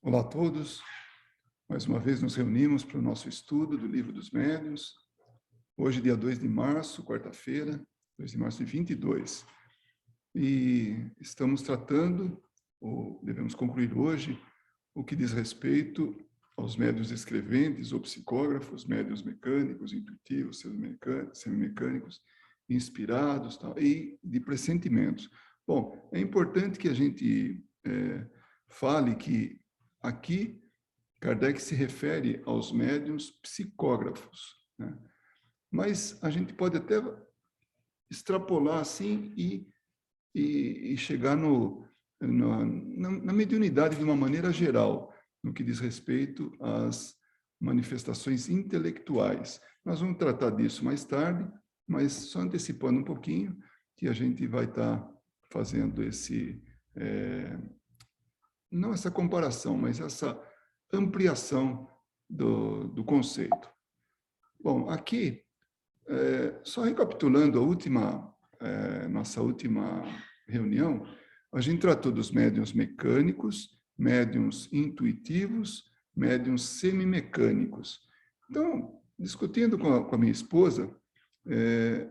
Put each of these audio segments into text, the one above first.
Olá a todos, mais uma vez nos reunimos para o nosso estudo do Livro dos Médiuns. Hoje, dia 2 de março, quarta-feira, 2 de março de 22. E estamos tratando, ou devemos concluir hoje, o que diz respeito aos médiuns escreventes ou psicógrafos, médiuns mecânicos, intuitivos, semimecânicos, inspirados, tal, e de pressentimentos. Bom, é importante que a gente fale que aqui Kardec se refere aos médiuns psicógrafos, né? Mas a gente pode até extrapolar assim e chegar na mediunidade de uma maneira geral, no que diz respeito às manifestações intelectuais. Nós vamos tratar disso mais tarde, mas só antecipando um pouquinho, que a gente vai estar fazendo não essa comparação, mas essa ampliação do conceito. Bom, aqui, só recapitulando nossa última reunião, a gente tratou dos médiuns mecânicos, médiuns intuitivos, médiuns semimecânicos. Então, discutindo com a minha esposa,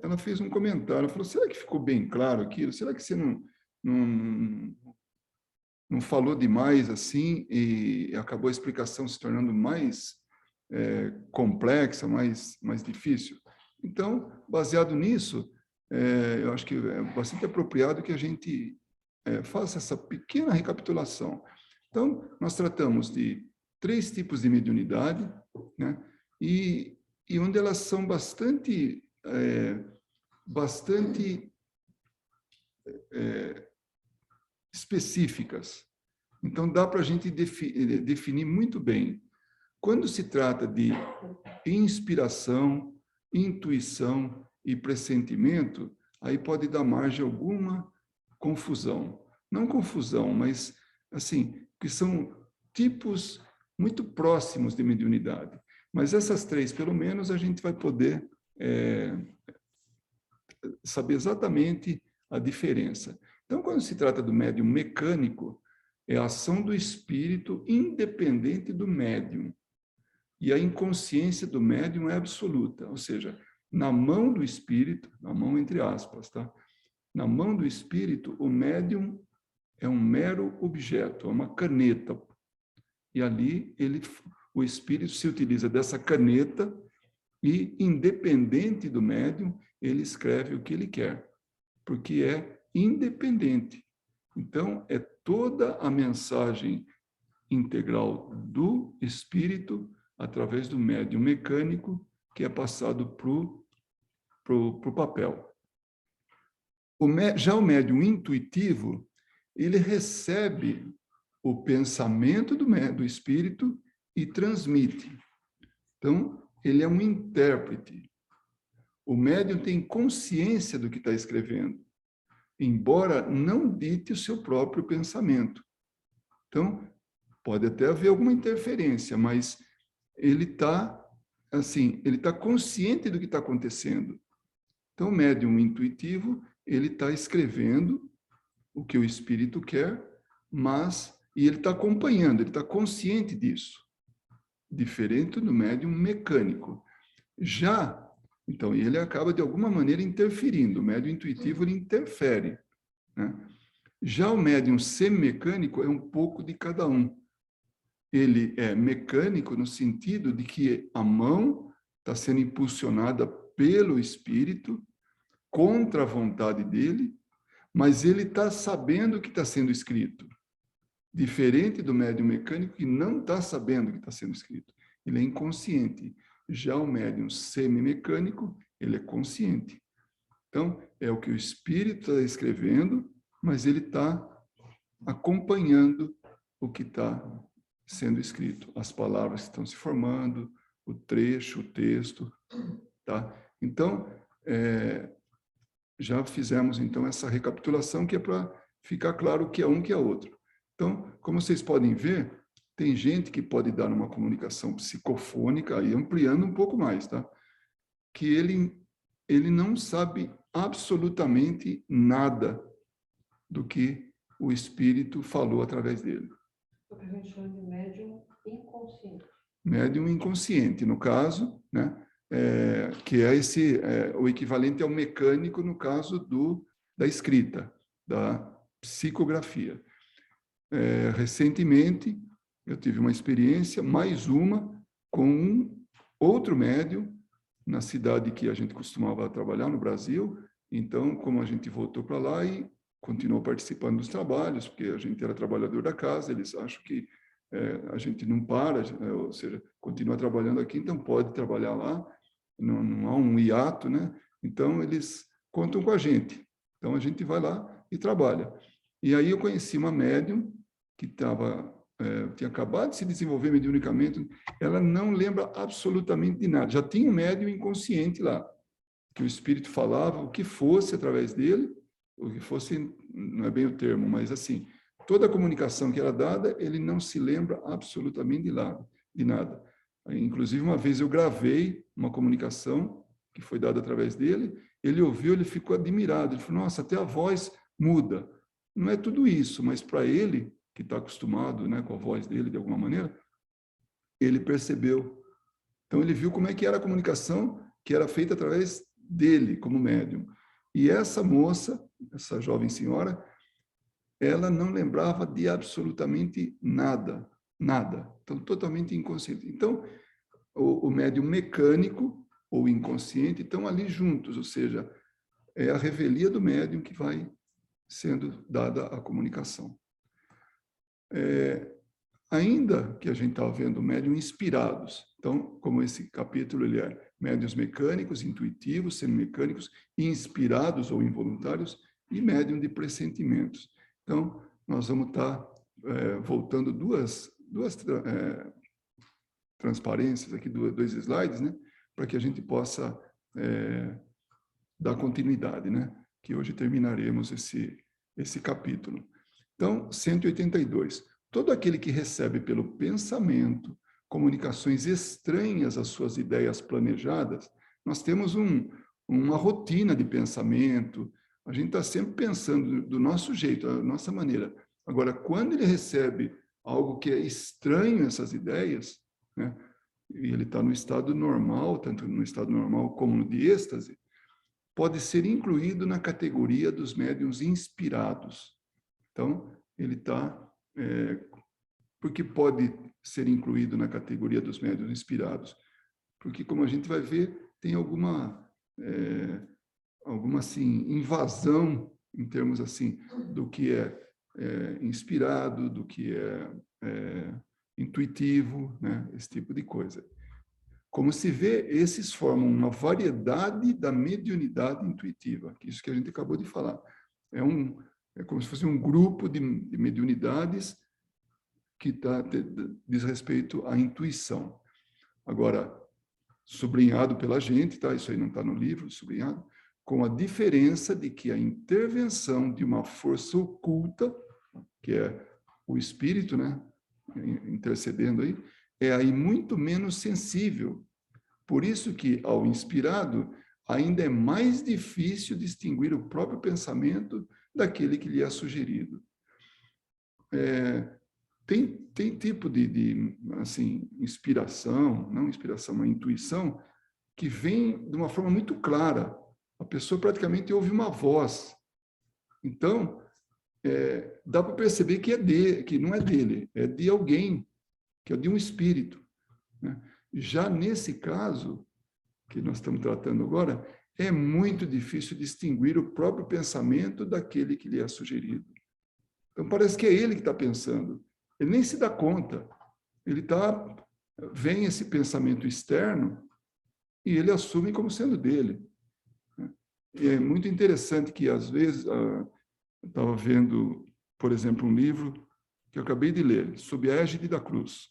ela fez um comentário, ela falou, será que ficou bem claro aquilo? Será que você não falou demais assim e acabou a explicação se tornando mais complexa, mais difícil? Então, baseado nisso, eu acho que é bastante apropriado que a gente faça essa pequena recapitulação. Então, nós tratamos de 3 tipos de mediunidade, né? E onde elas são bastante específicas. Então, dá para a gente definir muito bem. Quando se trata de inspiração, intuição e pressentimento, aí pode dar margem a alguma confusão. Não confusão, mas, assim, que são tipos muito próximos de mediunidade. Mas essas 3, pelo menos, a gente vai poder saber exatamente a diferença. Então, quando se trata do médium mecânico, é a ação do espírito independente do médium. E a inconsciência do médium é absoluta, ou seja, na mão do espírito, na mão entre aspas, tá? Na mão do espírito, o médium é um mero objeto, é uma caneta. E ali o espírito se utiliza dessa caneta e, independente do médium, ele escreve o que ele quer, porque é independente. Então, é toda a mensagem integral do espírito através do médium mecânico que é passado para o papel. Já o médium intuitivo, ele recebe o pensamento do espírito e transmite. Então, ele é um intérprete. O médium tem consciência do que está escrevendo, embora não dite o seu próprio pensamento. Então, pode até haver alguma interferência, mas ele está consciente do que está acontecendo. Então, o médium intuitivo, ele está escrevendo o que o espírito quer, e ele está acompanhando, ele está consciente disso. Diferente do médium mecânico. Então, ele acaba de alguma maneira interferindo. O médium intuitivo, ele interfere, né? Já o médium semimecânico é um pouco de cada um. Ele é mecânico no sentido de que a mão está sendo impulsionada pelo espírito contra a vontade dele, mas ele está sabendo o que está sendo escrito. Diferente do médium mecânico que não está sabendo o que está sendo escrito. Ele é inconsciente. Já o médium semimecânico, ele é consciente. Então, é o que o espírito está escrevendo, mas ele está acompanhando o que está sendo escrito, as palavras que estão se formando, o trecho, o texto, tá? Então, já fizemos então essa recapitulação que é para ficar claro o que é um, que é outro. Então, como vocês podem ver, tem gente que pode dar uma comunicação psicofônica, aí ampliando um pouco mais, tá? Que ele não sabe absolutamente nada do que o espírito falou através dele. O que a gente chama de médium inconsciente. Médium inconsciente, no caso, né? Que é o equivalente ao mecânico no caso da escrita, da psicografia. Recentemente, eu tive uma experiência, mais uma, com um outro médium, na cidade que a gente costumava trabalhar, no Brasil. Então, como a gente voltou para lá e continuou participando dos trabalhos, porque a gente era trabalhador da casa, eles acham que a gente não para, ou seja, continua trabalhando aqui, então pode trabalhar lá, não há um hiato, né? Então, eles contam com a gente. Então, a gente vai lá e trabalha. E aí eu conheci uma médium que tinha acabado de se desenvolver mediunicamente, ela não lembra absolutamente de nada. Já tinha um médium inconsciente lá, que o espírito falava o que fosse através dele, o que fosse, não é bem o termo, mas assim, toda a comunicação que era dada, ele não se lembra absolutamente de nada. Inclusive, uma vez eu gravei uma comunicação que foi dada através dele, ele ouviu, ele ficou admirado, ele falou, nossa, até a voz muda. Não é tudo isso, mas para ele, que está acostumado, né, com a voz dele de alguma maneira, ele percebeu. Então, ele viu como é que era a comunicação que era feita através dele, como médium. E essa moça, essa jovem senhora, ela não lembrava de absolutamente nada, nada. Então, totalmente inconsciente. Então, o médium mecânico ou inconsciente estão ali juntos, ou seja, é a revelia do médium que vai sendo dada a comunicação. Ainda que a gente está vendo médium inspirados, então, como esse capítulo ele é médiuns mecânicos, intuitivos, semimecânicos, inspirados ou involuntários, e médium de pressentimentos. Então, nós vamos estar voltando duas transparências aqui, dois slides, né, para que a gente possa dar continuidade, né, que hoje terminaremos esse capítulo. Então, 182. Todo aquele que recebe pelo pensamento comunicações estranhas às suas ideias planejadas, nós temos uma rotina de pensamento, a gente está sempre pensando do nosso jeito, da nossa maneira. Agora, quando ele recebe algo que é estranho a essas ideias, né, e ele está no estado normal, tanto no estado normal como no de êxtase, pode ser incluído na categoria dos médiuns inspirados. Então, ele está... porque pode ser incluído na categoria dos médiuns inspirados? Porque, como a gente vai ver, tem alguma assim, invasão, em termos assim, do que é inspirado, do que é intuitivo, né? Esse tipo de coisa. Como se vê, esses formam uma variedade da mediunidade intuitiva, que isso que a gente acabou de falar. É como se fosse um grupo de mediunidades que diz respeito à intuição. Agora, sublinhado pela gente, tá? Isso aí não está no livro, sublinhado, com a diferença de que a intervenção de uma força oculta, que é o espírito, né, intercedendo aí, é aí muito menos sensível. Por isso que, ao inspirado, ainda é mais difícil distinguir o próprio pensamento daquele que lhe é sugerido. Tem tipo de assim, inspiração, não inspiração, uma intuição, que vem de uma forma muito clara. A pessoa praticamente ouve uma voz. Então, dá para perceber que não é dele, é de alguém, que é de um espírito, né? Já nesse caso, que nós estamos tratando agora, é muito difícil distinguir o próprio pensamento daquele que lhe é sugerido. Então, parece que é ele que está pensando. Ele nem se dá conta. Vem esse pensamento externo e ele assume como sendo dele. E é muito interessante que, às vezes, eu estava vendo, por exemplo, um livro que eu acabei de ler, Sob a Égide da Cruz.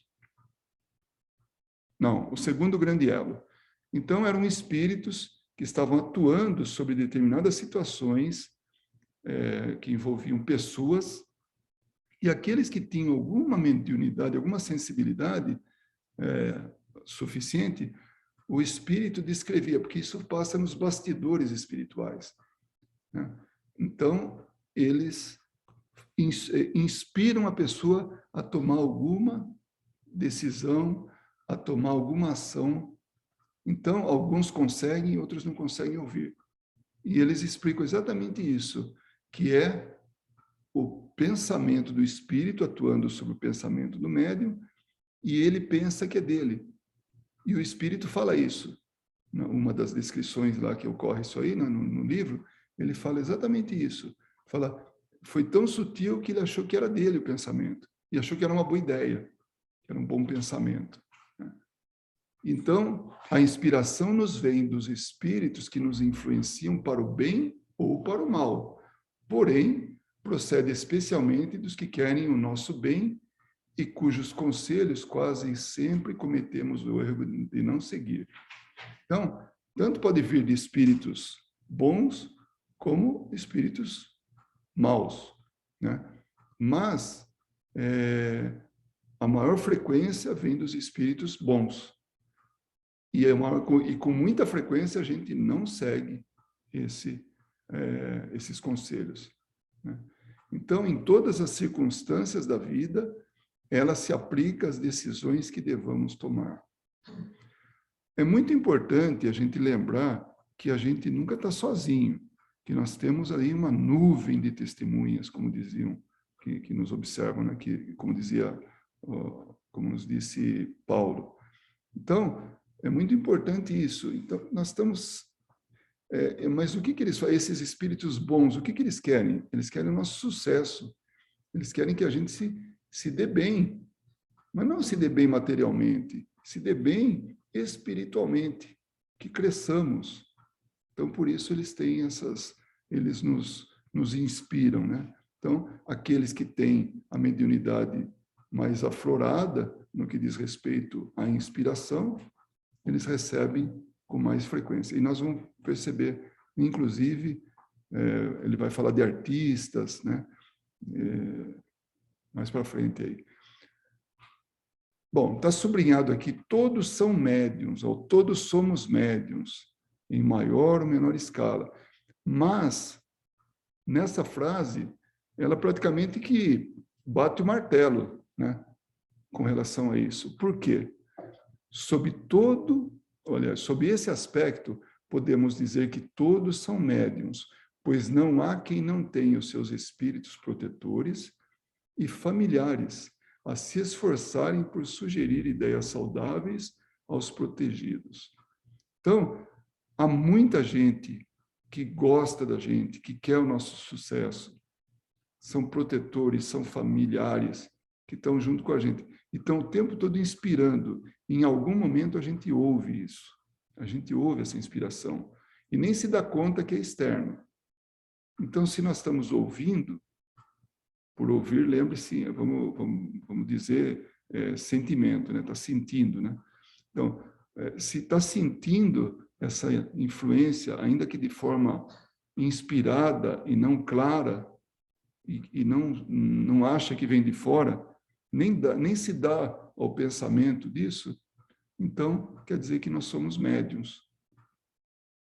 Não, o Segundo Grande Elo. Então, eram espíritos que estavam atuando sobre determinadas situações que envolviam pessoas, e aqueles que tinham alguma mediunidade, alguma sensibilidade suficiente, o espírito descrevia, porque isso passa nos bastidores espirituais, né? Então, eles inspiram a pessoa a tomar alguma decisão, a tomar alguma ação. Então, alguns conseguem, outros não conseguem ouvir. E eles explicam exatamente isso, que é o pensamento do espírito atuando sobre o pensamento do médium, e ele pensa que é dele. E o espírito fala isso. Uma das descrições lá que ocorre isso aí, no livro, ele fala exatamente isso. Fala, foi tão sutil que ele achou que era dele o pensamento, e achou que era uma boa ideia, que era um bom pensamento. Então, a inspiração nos vem dos espíritos que nos influenciam para o bem ou para o mal. Porém, procede especialmente dos que querem o nosso bem e cujos conselhos quase sempre cometemos o erro de não seguir. Então, tanto pode vir de espíritos bons como espíritos maus, né? Mas a maior frequência vem dos espíritos bons. E com muita frequência a gente não segue esses conselhos, né? Então, em todas as circunstâncias da vida, ela se aplica às decisões que devamos tomar. É muito importante a gente lembrar que a gente nunca está sozinho, que nós temos aí uma nuvem de testemunhas, como diziam, que nos observam, né? Como dizia, como nos disse Paulo. Então, é muito importante isso. Então, nós estamos... mas o que eles fazem? Esses espíritos bons, o que eles querem? Eles querem o nosso sucesso. Eles querem que a gente se dê bem. Mas não se dê bem materialmente, se dê bem espiritualmente, que cresçamos. Então, por isso, eles têm eles nos inspiram, né? Então, aqueles que têm a mediunidade mais aflorada, no que diz respeito à inspiração, eles recebem com mais frequência. E nós vamos perceber, inclusive, ele vai falar de artistas, né? Mais para frente aí. Bom, está sublinhado aqui, todos são médiuns, ou todos somos médiuns, em maior ou menor escala. Mas, nessa frase, ela praticamente que bate o martelo, né, com relação a isso. Por quê? Sob esse aspecto, podemos dizer que todos são médiuns, pois não há quem não tenha os seus espíritos protetores e familiares a se esforçarem por sugerir ideias saudáveis aos protegidos. Então, há muita gente que gosta da gente, que quer o nosso sucesso. São protetores, são familiares que estão junto com a gente. E estão o tempo todo inspirando. Em algum momento a gente ouve isso. A gente ouve essa inspiração. E nem se dá conta que é externo. Então, se nós estamos ouvindo, por ouvir, lembre-se, vamos dizer, sentimento, né? Está sentindo, né? Então, se está sentindo essa influência, ainda que de forma inspirada e não clara, e não acha que vem de fora, nem se dá ao pensamento disso, então quer dizer que nós somos médiuns.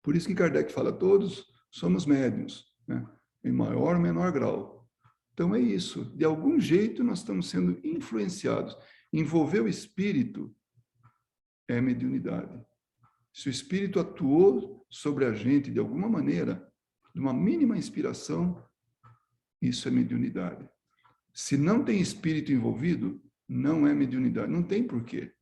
Por isso que Kardec fala, todos somos médiuns, né? Em maior ou menor grau. Então é isso, de algum jeito nós estamos sendo influenciados. Envolver o espírito é mediunidade. Se o espírito atuou sobre a gente de alguma maneira, de uma mínima inspiração, isso é mediunidade. Se não tem espírito envolvido, não é mediunidade, não tem porquê.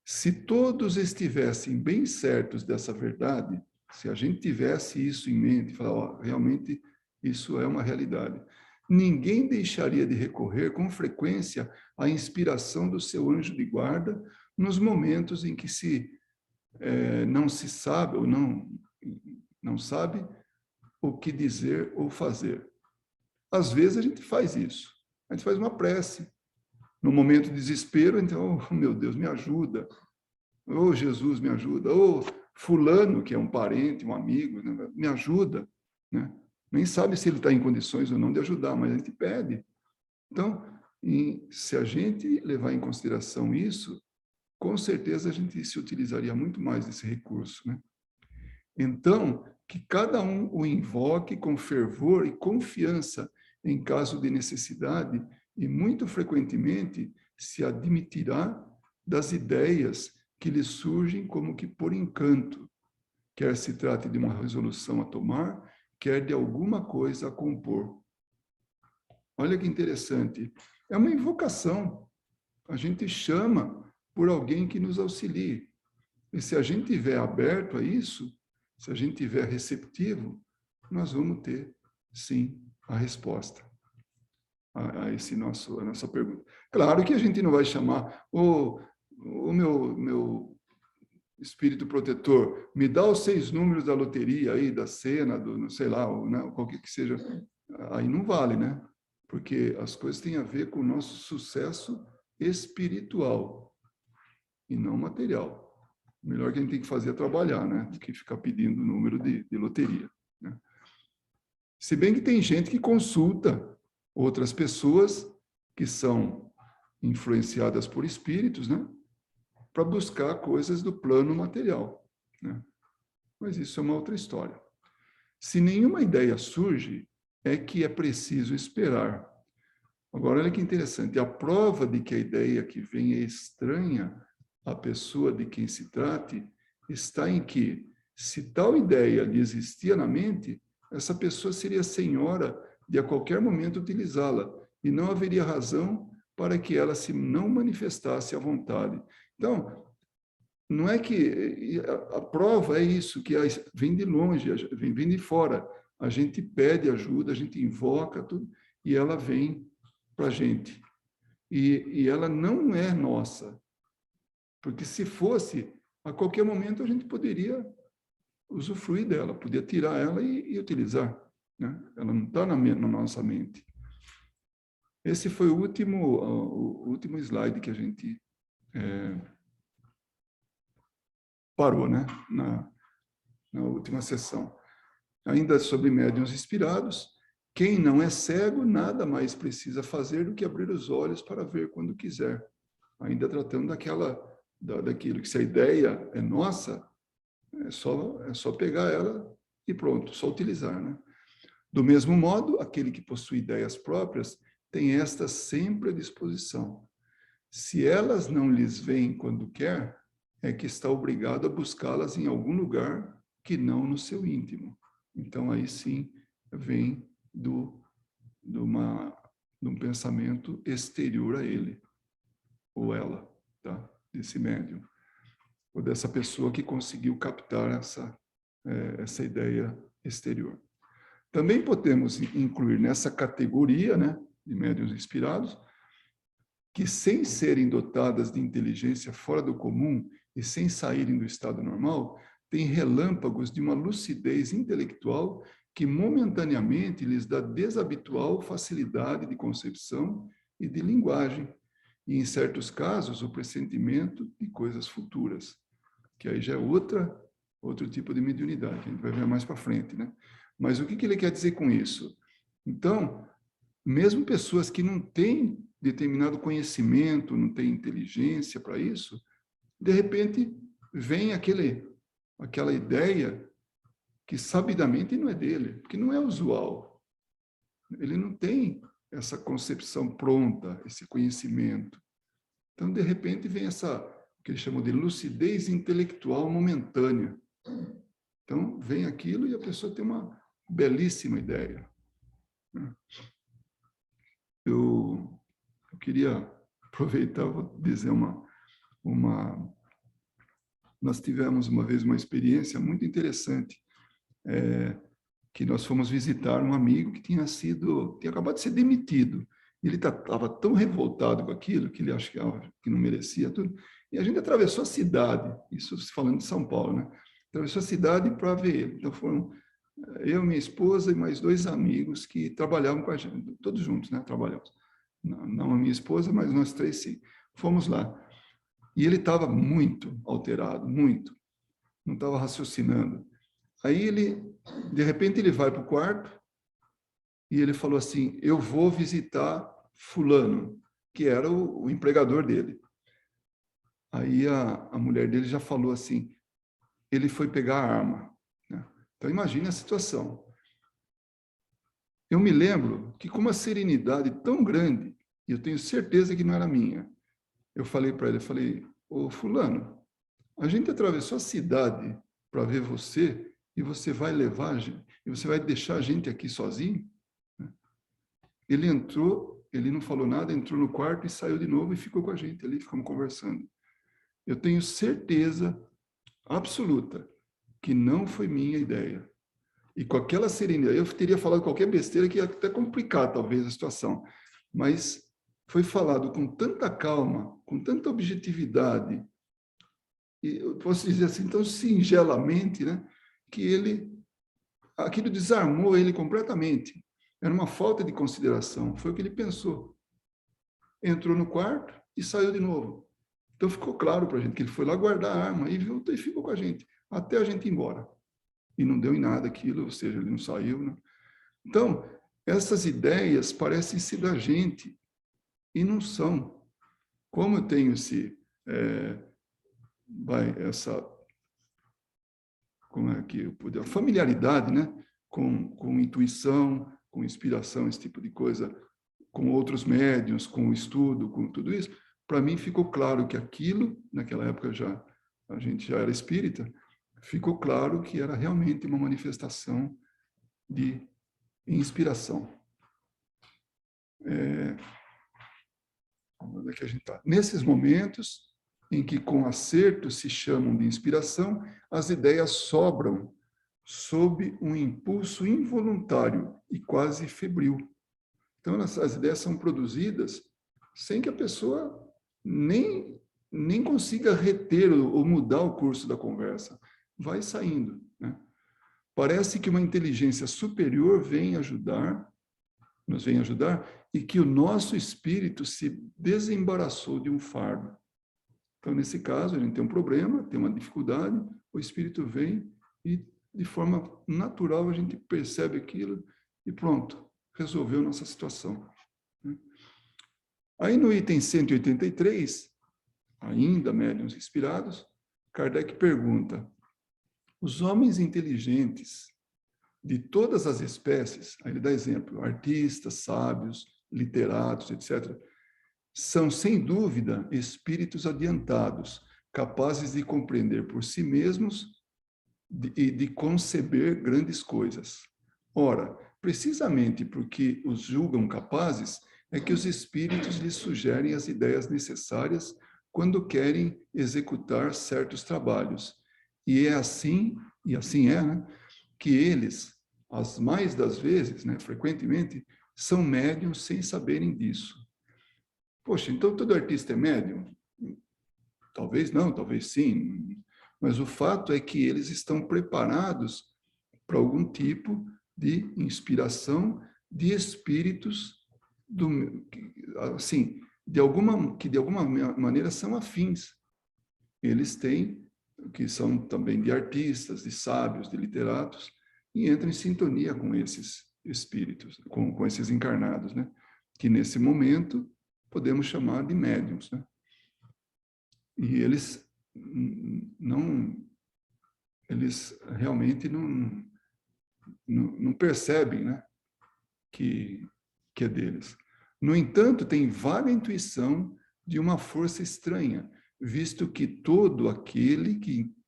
Se todos estivessem bem certos dessa verdade, se a gente tivesse isso em mente, falar, ó, realmente isso é uma realidade, ninguém deixaria de recorrer com frequência à inspiração do seu anjo de guarda nos momentos em que não se sabe ou não sabe o que dizer ou fazer. Às vezes a gente faz isso. A gente faz uma prece. No momento de desespero, então, oh, meu Deus, me ajuda. Oh, Jesus, me ajuda. Oh, fulano, que é um parente, um amigo, né? Me ajuda, né? Nem sabe se ele está em condições ou não de ajudar, mas a gente pede. Então, se a gente levar em consideração isso, com certeza a gente se utilizaria muito mais desse recurso, né? Então, que cada um o invoque com fervor e confiança em caso de necessidade, e muito frequentemente se admitirá das ideias que lhe surgem como que por encanto, quer se trate de uma resolução a tomar, quer de alguma coisa a compor. Olha que interessante. É uma invocação. A gente chama por alguém que nos auxilie. E se a gente estiver aberto a isso, se a gente estiver receptivo, nós vamos ter, sim, a resposta a a nossa pergunta. Claro que a gente não vai chamar o meu espírito protetor, me dá os 6 números da loteria aí, da cena, do, não sei lá, ou, né, qualquer que seja. Aí não vale, né? Porque as coisas têm a ver com o nosso sucesso espiritual e não material. O melhor que a gente tem que fazer é trabalhar, né? Do que ficar pedindo número de loteria, né? Se bem que tem gente que consulta outras pessoas que são influenciadas por espíritos, né? Para buscar coisas do plano material, né? Mas isso é uma outra história. Se nenhuma ideia surge, é que é preciso esperar. Agora, olha que interessante, a prova de que a ideia que vem é estranha à pessoa de quem se trate está em que, se tal ideia lhe existia na mente, essa pessoa seria senhora de a qualquer momento utilizá-la, e não haveria razão para que ela se não manifestasse à vontade. Então, não é que a prova é isso, que vem de longe, vem de fora. A gente pede ajuda, a gente invoca tudo, e ela vem para a gente. E ela não é nossa, porque se fosse, a qualquer momento a gente poderia usufruir dela, podia tirar ela e utilizar, né? Ela não está na nossa mente. Esse foi o último slide que a gente parou, né? Na última sessão. Ainda sobre médiuns inspirados, quem não é cego, nada mais precisa fazer do que abrir os olhos para ver quando quiser. Ainda tratando daquilo que se a ideia é nossa, é só pegar ela e pronto, só utilizar, né? Do mesmo modo, aquele que possui ideias próprias tem estas sempre à disposição. Se elas não lhes vêm quando quer, é que está obrigado a buscá-las em algum lugar que não no seu íntimo. Então, aí sim, vem de um pensamento exterior a ele, ou ela, tá? Desse médium, ou dessa pessoa que conseguiu captar essa ideia exterior. Também podemos incluir nessa categoria, né, de médiuns inspirados, que sem serem dotadas de inteligência fora do comum e sem saírem do estado normal, têm relâmpagos de uma lucidez intelectual que momentaneamente lhes dá desabitual facilidade de concepção e de linguagem, e em certos casos o pressentimento de coisas futuras, que aí já é outro tipo de mediunidade, que a gente vai ver mais para frente, né? Mas o que ele quer dizer com isso? Então, mesmo pessoas que não têm determinado conhecimento, não têm inteligência para isso, de repente vem aquela ideia que sabidamente não é dele, porque não é usual. Ele não tem essa concepção pronta, esse conhecimento. Então, de repente, vem o que eles chamam de lucidez intelectual momentânea. Então, vem aquilo e a pessoa tem uma belíssima ideia. Eu queria aproveitar, vou dizer nós tivemos uma vez uma experiência muito interessante, que nós fomos visitar um amigo que tinha acabado de ser demitido. Ele estava tão revoltado com aquilo que ele achava que não merecia tudo. E a gente atravessou a cidade, isso falando de São Paulo, né? Atravessou a cidade para ver ele. Então foram eu, minha esposa e mais 2 amigos que trabalhavam com a gente, todos juntos, né? Trabalhamos. Não a minha esposa, mas nós 3 sim. Fomos lá. E ele estava muito alterado, muito. Não estava raciocinando. Aí de repente, ele vai para o quarto e ele falou assim: eu vou visitar fulano, que era o empregador dele. Aí a mulher dele já falou assim: ele foi pegar a arma, né? Então, imagine a situação. Eu me lembro que com uma serenidade tão grande, e eu tenho certeza que não era minha, eu falei para ele, eu falei, ô fulano, a gente atravessou a cidade para ver você e você vai levar, e você vai deixar a gente aqui sozinho? Ele entrou, ele não falou nada, entrou no quarto e saiu de novo e ficou com a gente ali, ficamos conversando. Eu tenho certeza absoluta que não foi minha ideia. E com aquela serenidade, eu teria falado qualquer besteira que ia até complicar talvez a situação, mas foi falado com tanta calma, com tanta objetividade, e eu posso dizer assim, tão singelamente, né, que aquilo desarmou ele completamente. Era uma falta de consideração, foi o que ele pensou. Entrou no quarto e saiu de novo. Então ficou claro para a gente que ele foi lá guardar a arma e voltou e ficou com a gente, até a gente ir embora. E não deu em nada aquilo, ou seja, ele não saiu, né? Então, essas ideias parecem ser da gente e não são. Como eu tenho essa, como é que eu puder, familiaridade, né, com intuição, com inspiração, esse tipo de coisa, com outros médiuns, com o estudo, com tudo isso, para mim ficou claro que aquilo, naquela época a gente já era espírita, ficou claro que era realmente uma manifestação de inspiração. Onde é que a gente está? Nesses momentos em que com acerto se chamam de inspiração, as ideias sobram sob um impulso involuntário e quase febril. Então, as ideias são produzidas sem que a pessoa nem consiga reter ou mudar o curso da conversa. Vai saindo, né? Parece que uma inteligência superior nos vem ajudar, e que o nosso espírito se desembaraçou de um fardo. Então, nesse caso, a gente tem um problema, tem uma dificuldade, o espírito vem e, de forma natural, a gente percebe aquilo e pronto, resolveu nossa situação. Aí no item 183, ainda médiuns inspirados, Kardec pergunta: os homens inteligentes de todas as espécies, aí ele dá exemplo, artistas, sábios, literatos, etc., são, sem dúvida, espíritos adiantados, capazes de compreender por si mesmos e de conceber grandes coisas. Ora, precisamente porque os julgam capazes, é que os espíritos lhes sugerem as ideias necessárias quando querem executar certos trabalhos. E é assim, e assim é, né, que eles, as mais das vezes, né, frequentemente, são médiums sem saberem disso. Poxa, então todo artista é médium? Talvez não, talvez sim. Mas o fato é que eles estão preparados para algum tipo de inspiração de espíritos assim, de alguma maneira são afins. Eles têm, que são também de artistas, de sábios, de literatos, e entram em sintonia com esses espíritos, com esses encarnados, né? Que nesse momento podemos chamar de médiums, né? E eles realmente não percebem, né, que é deles. No entanto, tem vaga intuição de uma força estranha, visto que todo aquele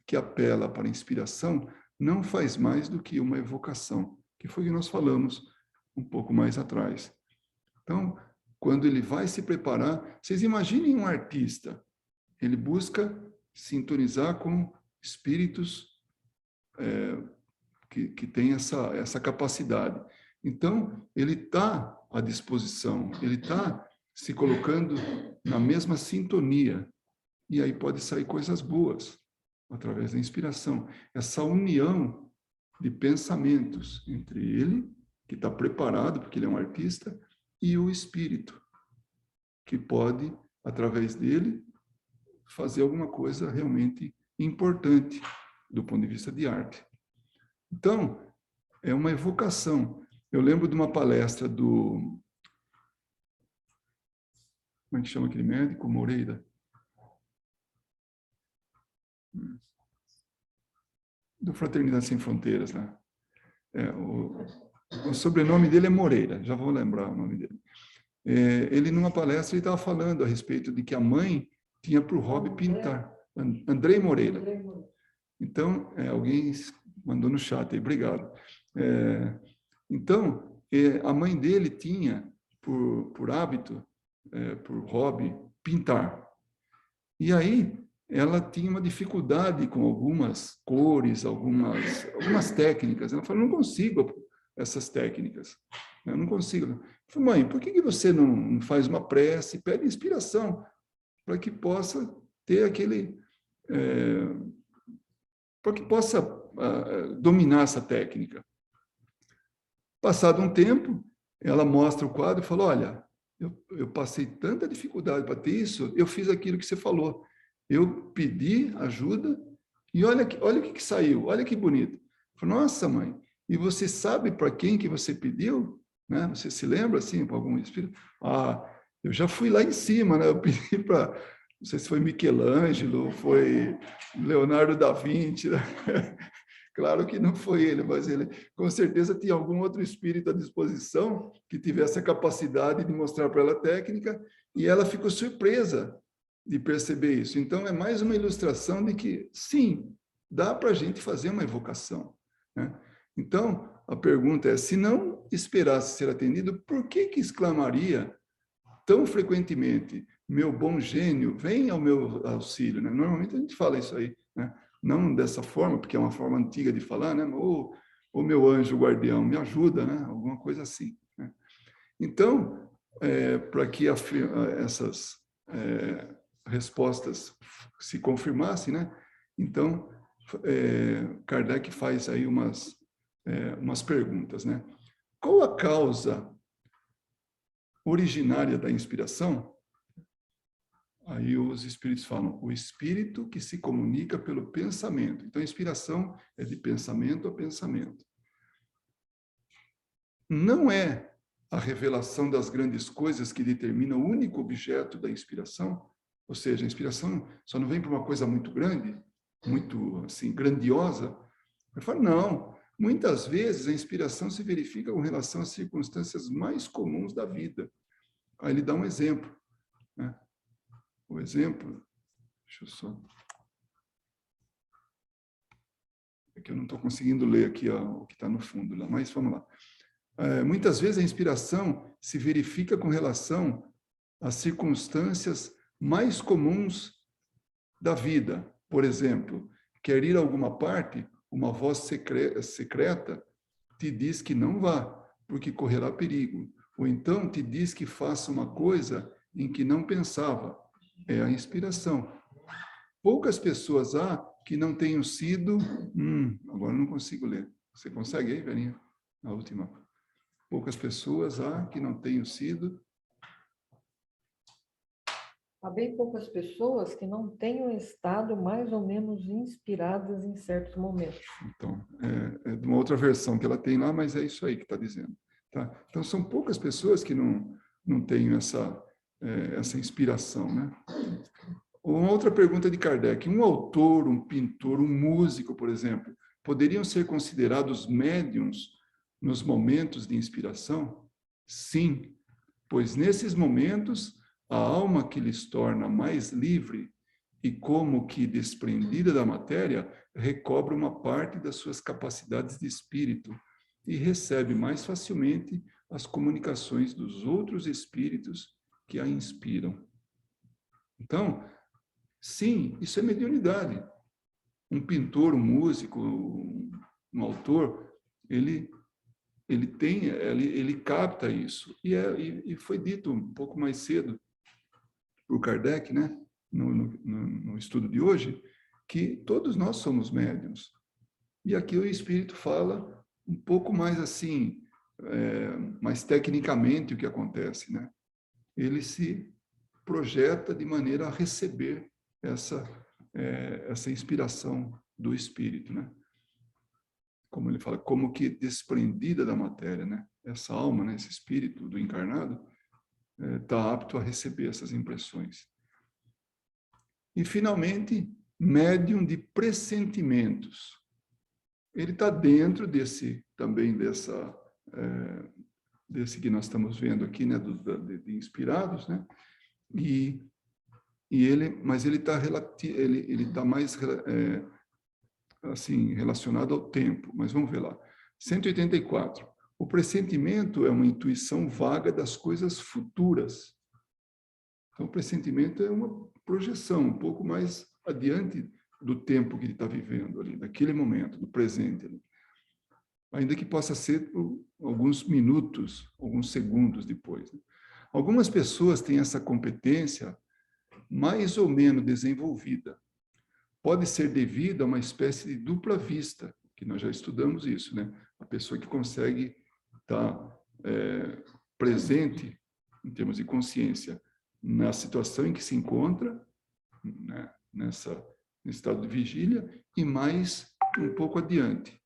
que apela para a inspiração não faz mais do que uma evocação, que foi o que nós falamos um pouco mais atrás. Então, quando ele vai se preparar, vocês imaginem um artista, ele busca sintonizar com espíritos que têm essa capacidade. Então, ele está à disposição, ele está se colocando na mesma sintonia, e aí pode sair coisas boas, através da inspiração. Essa união de pensamentos entre ele, que está preparado, porque ele é um artista, e o espírito, que pode, através dele, fazer alguma coisa realmente importante do ponto de vista de arte. Então, é uma evocação. Eu lembro de uma palestra do... Como é que chama aquele médico? Moreira. do Fraternidade Sem Fronteiras, né? O sobrenome dele é Moreira, já vou lembrar o nome dele. Ele, numa palestra, ele estava falando a respeito de que a mãe tinha por hobby pintar. Andrei Moreira. Então, alguém mandou no chat aí, obrigado. Então, a mãe dele tinha por hábito, por hobby, pintar. E aí, ela tinha uma dificuldade com algumas cores, algumas técnicas. Ela falou, não consigo essas técnicas. Eu não consigo. Eu falei, mãe, por que você não faz uma prece, pede inspiração para que possa ter aquele... para que possa dominar essa técnica. Passado um tempo, ela mostra o quadro e fala, olha, eu passei tanta dificuldade para ter isso, eu fiz aquilo que você falou. Eu pedi ajuda e olha o que saiu, olha que bonito. Eu falei, nossa, mãe, e você sabe para quem que você pediu? Né? Você se lembra, assim, para algum espírito? Eu já fui lá em cima, né? Eu pedi para... Não sei se foi Michelangelo, foi Leonardo da Vinci, né? Claro que não foi ele, mas ele com certeza tinha algum outro espírito à disposição que tivesse a capacidade de mostrar para ela a técnica, e ela ficou surpresa de perceber isso. Então, é mais uma ilustração de que, sim, dá para a gente fazer uma evocação, né? Então, a pergunta é, se não esperasse ser atendido, por que exclamaria tão frequentemente, meu bom gênio, vem ao meu auxílio, né? Normalmente a gente fala isso aí, né? Não dessa forma, porque é uma forma antiga de falar, né? O meu anjo guardião, me ajuda, né? Alguma coisa assim, né? Então, para que essas respostas se confirmassem, né? Então, Kardec faz aí umas perguntas, né? Qual a causa originária da inspiração? Aí os espíritos falam, o espírito que se comunica pelo pensamento. Então, a inspiração é de pensamento a pensamento. Não é a revelação das grandes coisas que determina o único objeto da inspiração, ou seja, a inspiração só não vem para uma coisa muito grande, muito assim, grandiosa. Eu falo, não. Muitas vezes a inspiração se verifica com relação às circunstâncias mais comuns da vida. Aí ele dá um exemplo, né? O exemplo, deixa eu só... É que eu não estou conseguindo ler aqui o que está no fundo, lá, mas vamos lá. Muitas vezes a inspiração se verifica com relação às circunstâncias mais comuns da vida. Por exemplo, quer ir a alguma parte, uma voz secreta te diz que não vá, porque correrá perigo. Ou então te diz que faça uma coisa em que não pensava. É a inspiração. Poucas pessoas há que não tenham sido... agora não consigo ler. Você consegue aí, Verinha? A última. Poucas pessoas há que não tenham sido... Há bem poucas pessoas que não tenham estado mais ou menos inspiradas em certos momentos. Então, é de uma outra versão que ela tem lá, mas é isso aí que está dizendo. Tá? Então, são poucas pessoas que não têm essa inspiração, né? Uma outra pergunta de Kardec. Um autor, um pintor, um músico, por exemplo, poderiam ser considerados médiums nos momentos de inspiração? Sim, pois nesses momentos a alma que lhes torna mais livre e como que desprendida da matéria recobra uma parte das suas capacidades de espírito e recebe mais facilmente as comunicações dos outros espíritos que a inspiram. Então, sim, isso é mediunidade. Um pintor, um músico, um autor, ele capta isso. E foi dito um pouco mais cedo por Kardec, né, no estudo de hoje, que todos nós somos médiuns. E aqui o Espírito fala um pouco mais assim, mais tecnicamente o que acontece, né? Ele se projeta de maneira a receber essa inspiração do Espírito, né? Como ele fala, como que desprendida da matéria, né? Essa alma, né? Esse espírito do encarnado está apto a receber essas impressões. E, finalmente, médium de pressentimentos. ele está dentro também desse que nós estamos vendo aqui, né, de inspirados, né? Mas ele está mais assim relacionado ao tempo. Mas vamos ver lá. 184. O pressentimento é uma intuição vaga das coisas futuras. Então, o pressentimento é uma projeção um pouco mais adiante do tempo que ele está vivendo ali, daquele momento, do presente. Ali. Ainda que possa ser por alguns minutos, alguns segundos depois. Né? Algumas pessoas têm essa competência mais ou menos desenvolvida. Pode ser devida a uma espécie de dupla vista, que nós já estudamos isso, né? A pessoa que consegue estar presente, em termos de consciência, na situação em que se encontra, né? Nesse estado de vigília, e mais um pouco adiante.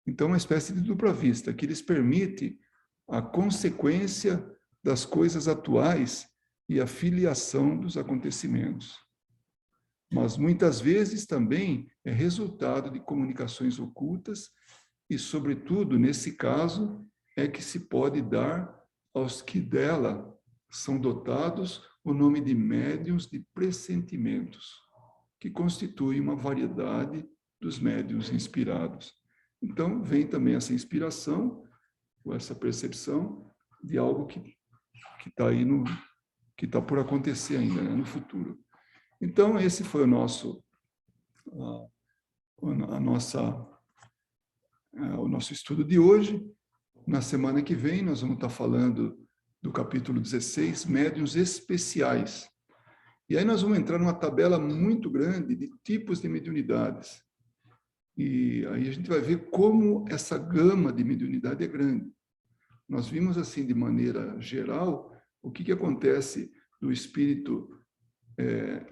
Então, uma espécie de dupla vista, que lhes permite a consequência das coisas atuais e a filiação dos acontecimentos. Mas, muitas vezes, também é resultado de comunicações ocultas e, sobretudo, nesse caso, é que se pode dar aos que dela são dotados o nome de médiuns de pressentimentos, que constituem uma variedade dos médiuns inspirados. Então, vem também essa inspiração, ou essa percepção de algo que está aí que está por acontecer ainda, né, no futuro. Então, esse foi o nosso estudo de hoje. Na semana que vem, nós vamos estar falando do capítulo 16, médiuns especiais. E aí nós vamos entrar numa tabela muito grande de tipos de mediunidades. E aí a gente vai ver como essa gama de mediunidade é grande. Nós vimos, assim, de maneira geral, o que acontece do espírito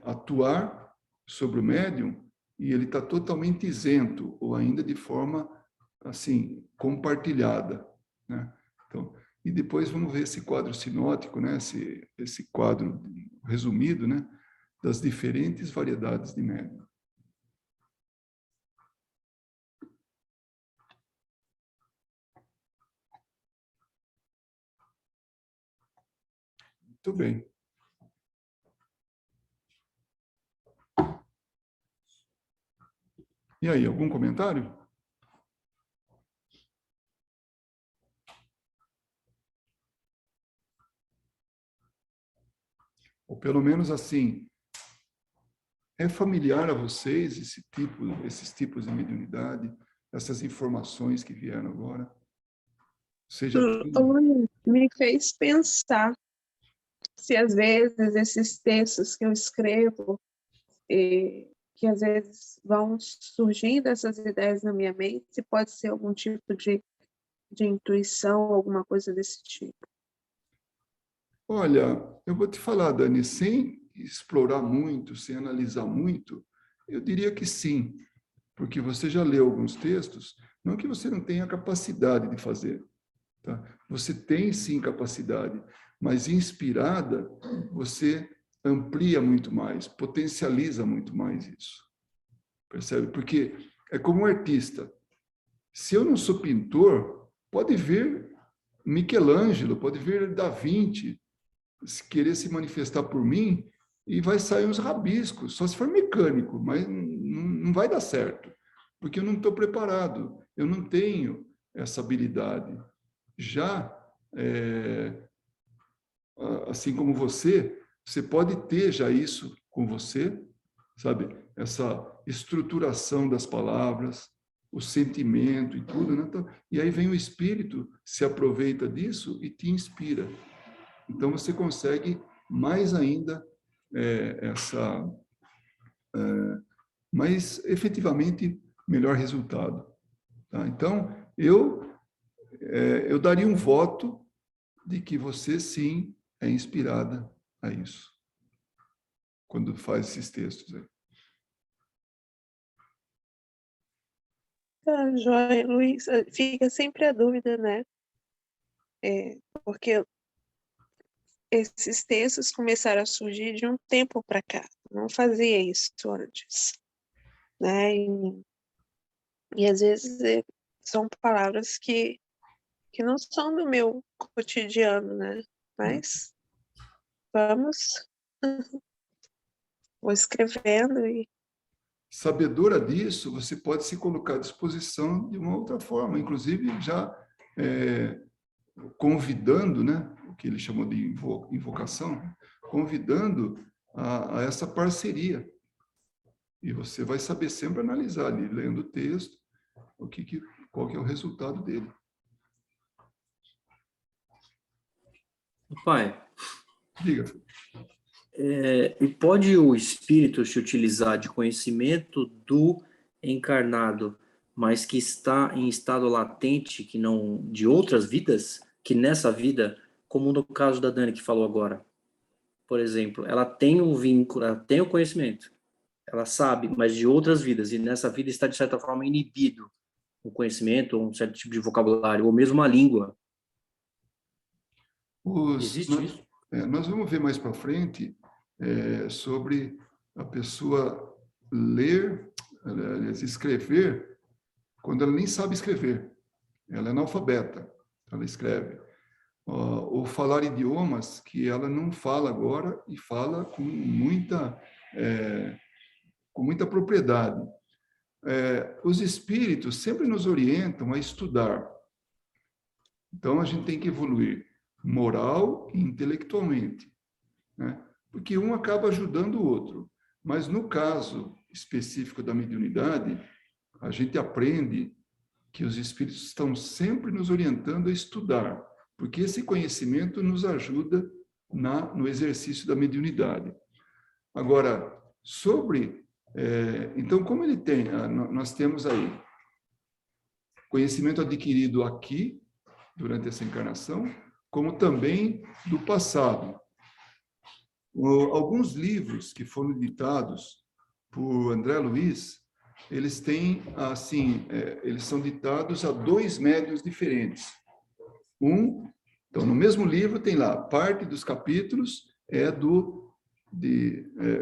atuar sobre o médium e ele está totalmente isento, ou ainda de forma, assim, compartilhada, né? Então, e depois vamos ver esse quadro sinótico, né? Esse quadro resumido, né? Das diferentes variedades de médium. Muito bem. E aí, algum comentário? Ou pelo menos assim, é familiar a vocês esses tipos de mediunidade, essas informações que vieram agora? Seja tudo... Me fez pensar se às vezes esses textos que eu escrevo, que às vezes vão surgindo essas ideias na minha mente, se pode ser algum tipo de intuição, alguma coisa desse tipo. Olha, eu vou te falar, Dani, sem explorar muito, sem analisar muito, eu diria que sim, porque você já leu alguns textos, não que você não tenha capacidade de fazer, tá? Você tem sim capacidade, mas inspirada, você amplia muito mais, potencializa muito mais isso, percebe? Porque é como um artista. Se eu não sou pintor, pode ver Michelangelo, pode ver Da Vinci, querer se manifestar por mim e vai sair uns rabiscos, só se for mecânico, mas não vai dar certo, porque eu não estou preparado, eu não tenho essa habilidade. Já, assim como você pode ter já isso com você, sabe? Essa estruturação das palavras, o sentimento e tudo, né? Então, e aí vem o Espírito, se aproveita disso e te inspira. Então, você consegue mais ainda mais efetivamente melhor resultado. Tá? Então, eu daria um voto de que você sim é inspirada a isso, quando faz esses textos aí. Tá, joia, Luiz. Fica sempre a dúvida, né? Porque esses textos começaram a surgir de um tempo para cá. Não fazia isso antes, né? E às vezes são palavras que não são do meu cotidiano, né? Mas vamos, vou escrevendo e Sabedora disso, você pode se colocar à disposição de uma outra forma, inclusive já convidando, né, o que ele chamou de invocação, convidando a essa parceria. E você vai saber sempre analisar ali, lendo o texto, qual que é o resultado dele. Pai, Diga. e pode o espírito se utilizar de conhecimento do encarnado, mas que está em estado latente, que não de outras vidas, que nessa vida, como no caso da Dani que falou agora, por exemplo, ela tem um vínculo, ela tem o conhecimento, ela sabe, mas de outras vidas, e nessa vida está de certa forma inibido o conhecimento, um certo tipo de vocabulário, ou mesmo uma língua. Existe isso? Nós vamos ver mais para frente sobre a pessoa ler, aliás, escrever, quando ela nem sabe escrever. Ela é analfabeta, ela escreve. Ou falar idiomas que ela não fala agora e fala com muita propriedade. Os espíritos sempre nos orientam a estudar. Então, a gente tem que evoluir moral e intelectualmente, né? Porque um acaba ajudando o outro. Mas, no caso específico da mediunidade, a gente aprende que os espíritos estão sempre nos orientando a estudar, porque esse conhecimento nos ajuda no exercício da mediunidade. Agora, então, como ele tem, nós temos aí conhecimento adquirido aqui, durante essa encarnação, como também do passado. Alguns livros que foram ditados por André Luiz, eles têm, assim, eles são ditados a 2 médiuns diferentes. Então, no mesmo livro tem lá, parte dos capítulos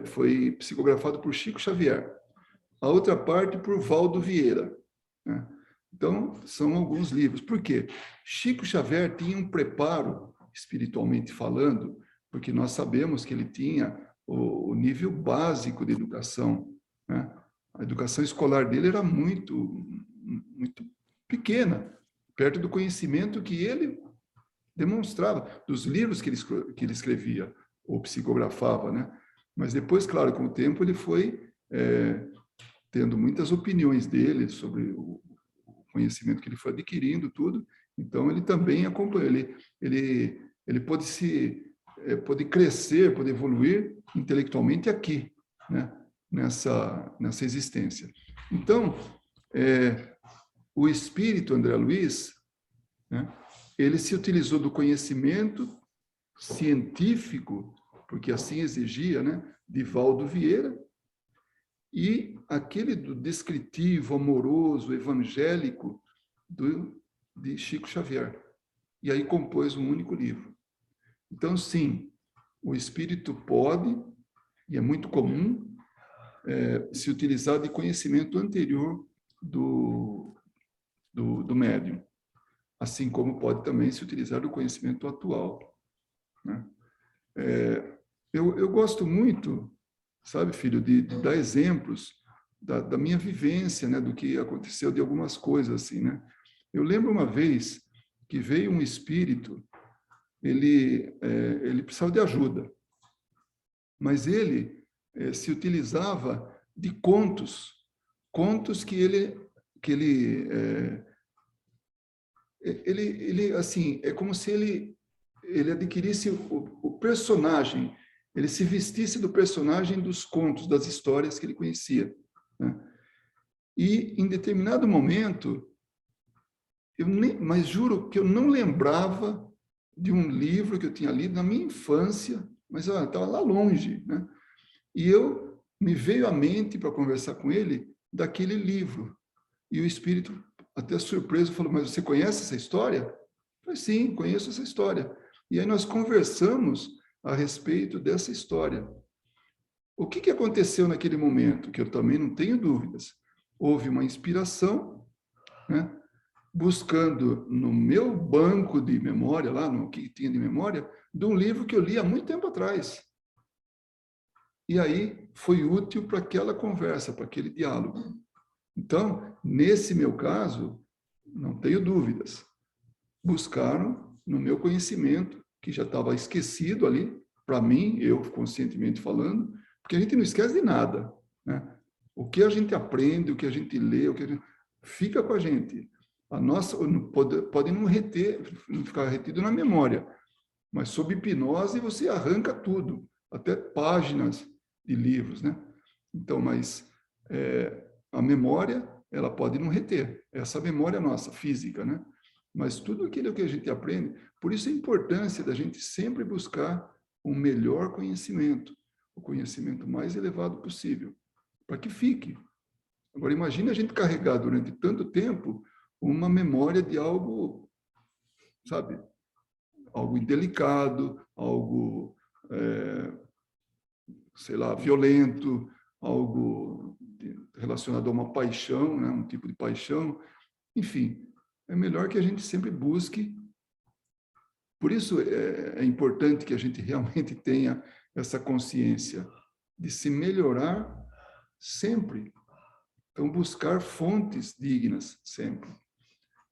foi psicografado por Chico Xavier. A outra parte por Valdo Vieira, né? Então, são alguns livros. Por quê? Chico Xavier tinha um preparo, espiritualmente falando, porque nós sabemos que ele tinha o nível básico de educação, né? A educação escolar dele era muito, muito pequena, perto do conhecimento que ele demonstrava, dos livros que ele escrevia, ou psicografava, né? Mas depois, claro, com o tempo, ele foi tendo muitas opiniões dele sobre o conhecimento que ele foi adquirindo, tudo. Então, ele também acompanhou, ele pôde crescer, pôde evoluir intelectualmente aqui, né? Nessa existência. Então, o espírito André Luiz, né? Ele se utilizou do conhecimento científico, porque assim exigia, né? De Valdo Vieira, e aquele do descritivo, amoroso, evangélico de Chico Xavier. E aí compôs um único livro. Então, sim, o espírito pode, e é muito comum, se utilizar de conhecimento anterior do médium, assim como pode também se utilizar do conhecimento atual, né? Eu gosto muito, sabe, filho, de dar exemplos da minha vivência, né, do que aconteceu, de algumas coisas assim, né? Eu lembro uma vez que veio um espírito, ele precisava de ajuda, mas ele se utilizava de contos que ele assim, é como se ele adquirisse o personagem, ele se vestisse do personagem dos contos, das histórias que ele conhecia, né? E, em determinado momento, mas juro que eu não lembrava de um livro que eu tinha lido na minha infância, mas estava lá longe, né? E me veio à mente, para conversar com ele, daquele livro. E o espírito, até surpreso, falou: mas você conhece essa história? Eu falei: sim, conheço essa história. E aí nós conversamos a respeito dessa história. O que aconteceu naquele momento? Que eu também não tenho dúvidas. Houve uma inspiração né? Buscando no meu banco de memória, lá no que tinha de memória, de um livro que eu li há muito tempo atrás. E aí foi útil para aquela conversa, para aquele diálogo. Então, nesse meu caso, não tenho dúvidas, buscaram no meu conhecimento, que já estava esquecido ali, para mim, eu conscientemente falando, porque a gente não esquece de nada, né? O que a gente aprende, o que a gente lê, o que a gente... fica com a gente. A nossa pode não reter, não ficar retido na memória, mas sob hipnose você arranca tudo, até páginas de livros, né? Então, mas a memória, ela pode não reter, essa memória nossa, física, né? Mas tudo aquilo que a gente aprende, por isso a importância da gente sempre buscar um melhor conhecimento, o conhecimento mais elevado possível, para que fique. Agora, imagine a gente carregar durante tanto tempo uma memória de algo, sabe, algo indelicado, algo, sei lá, violento, algo relacionado a uma paixão, né, um tipo de paixão. Enfim, é melhor que a gente sempre busque. Por isso é importante que a gente realmente tenha essa consciência de se melhorar sempre. Então, buscar fontes dignas sempre.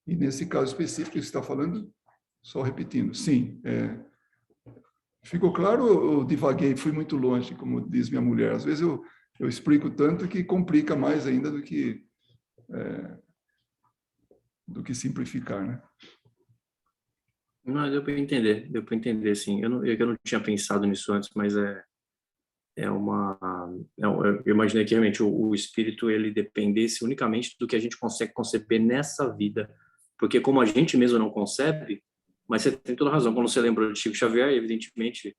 E nesse caso específico que você está falando, só repetindo, sim, ficou claro ou eu divaguei, fui muito longe, como diz minha mulher. Às vezes eu explico tanto que complica mais ainda do que simplificar, né? Não, deu para entender, sim. Eu não tinha pensado nisso antes, mas eu imaginei que realmente o espírito ele dependesse unicamente do que a gente consegue conceber nessa vida, porque como a gente mesmo não concebe, mas você tem toda a razão, quando você lembrou de Chico Xavier, evidentemente,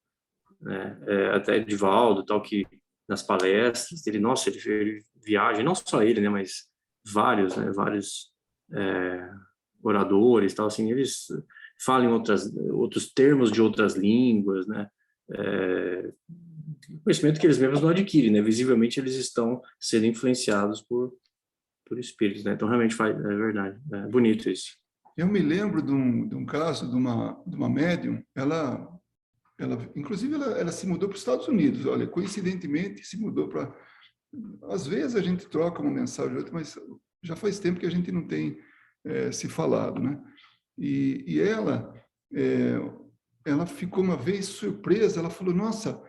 né, até Divaldo, tal, que nas palestras, ele viaja, não só ele, né, mas vários oradores, tal, assim, eles falam outros termos de outras línguas, né, conhecimento que eles mesmos não adquirem, né, visivelmente eles estão sendo influenciados por espíritos, né, então realmente é verdade, é bonito isso. Eu me lembro de um caso de uma médium, inclusive ela se mudou para os Estados Unidos, olha, coincidentemente se mudou para... Às vezes a gente troca uma mensagem ou outra, mas já faz tempo que a gente não tem se falado, né? E ela ficou uma vez surpresa, ela falou, nossa,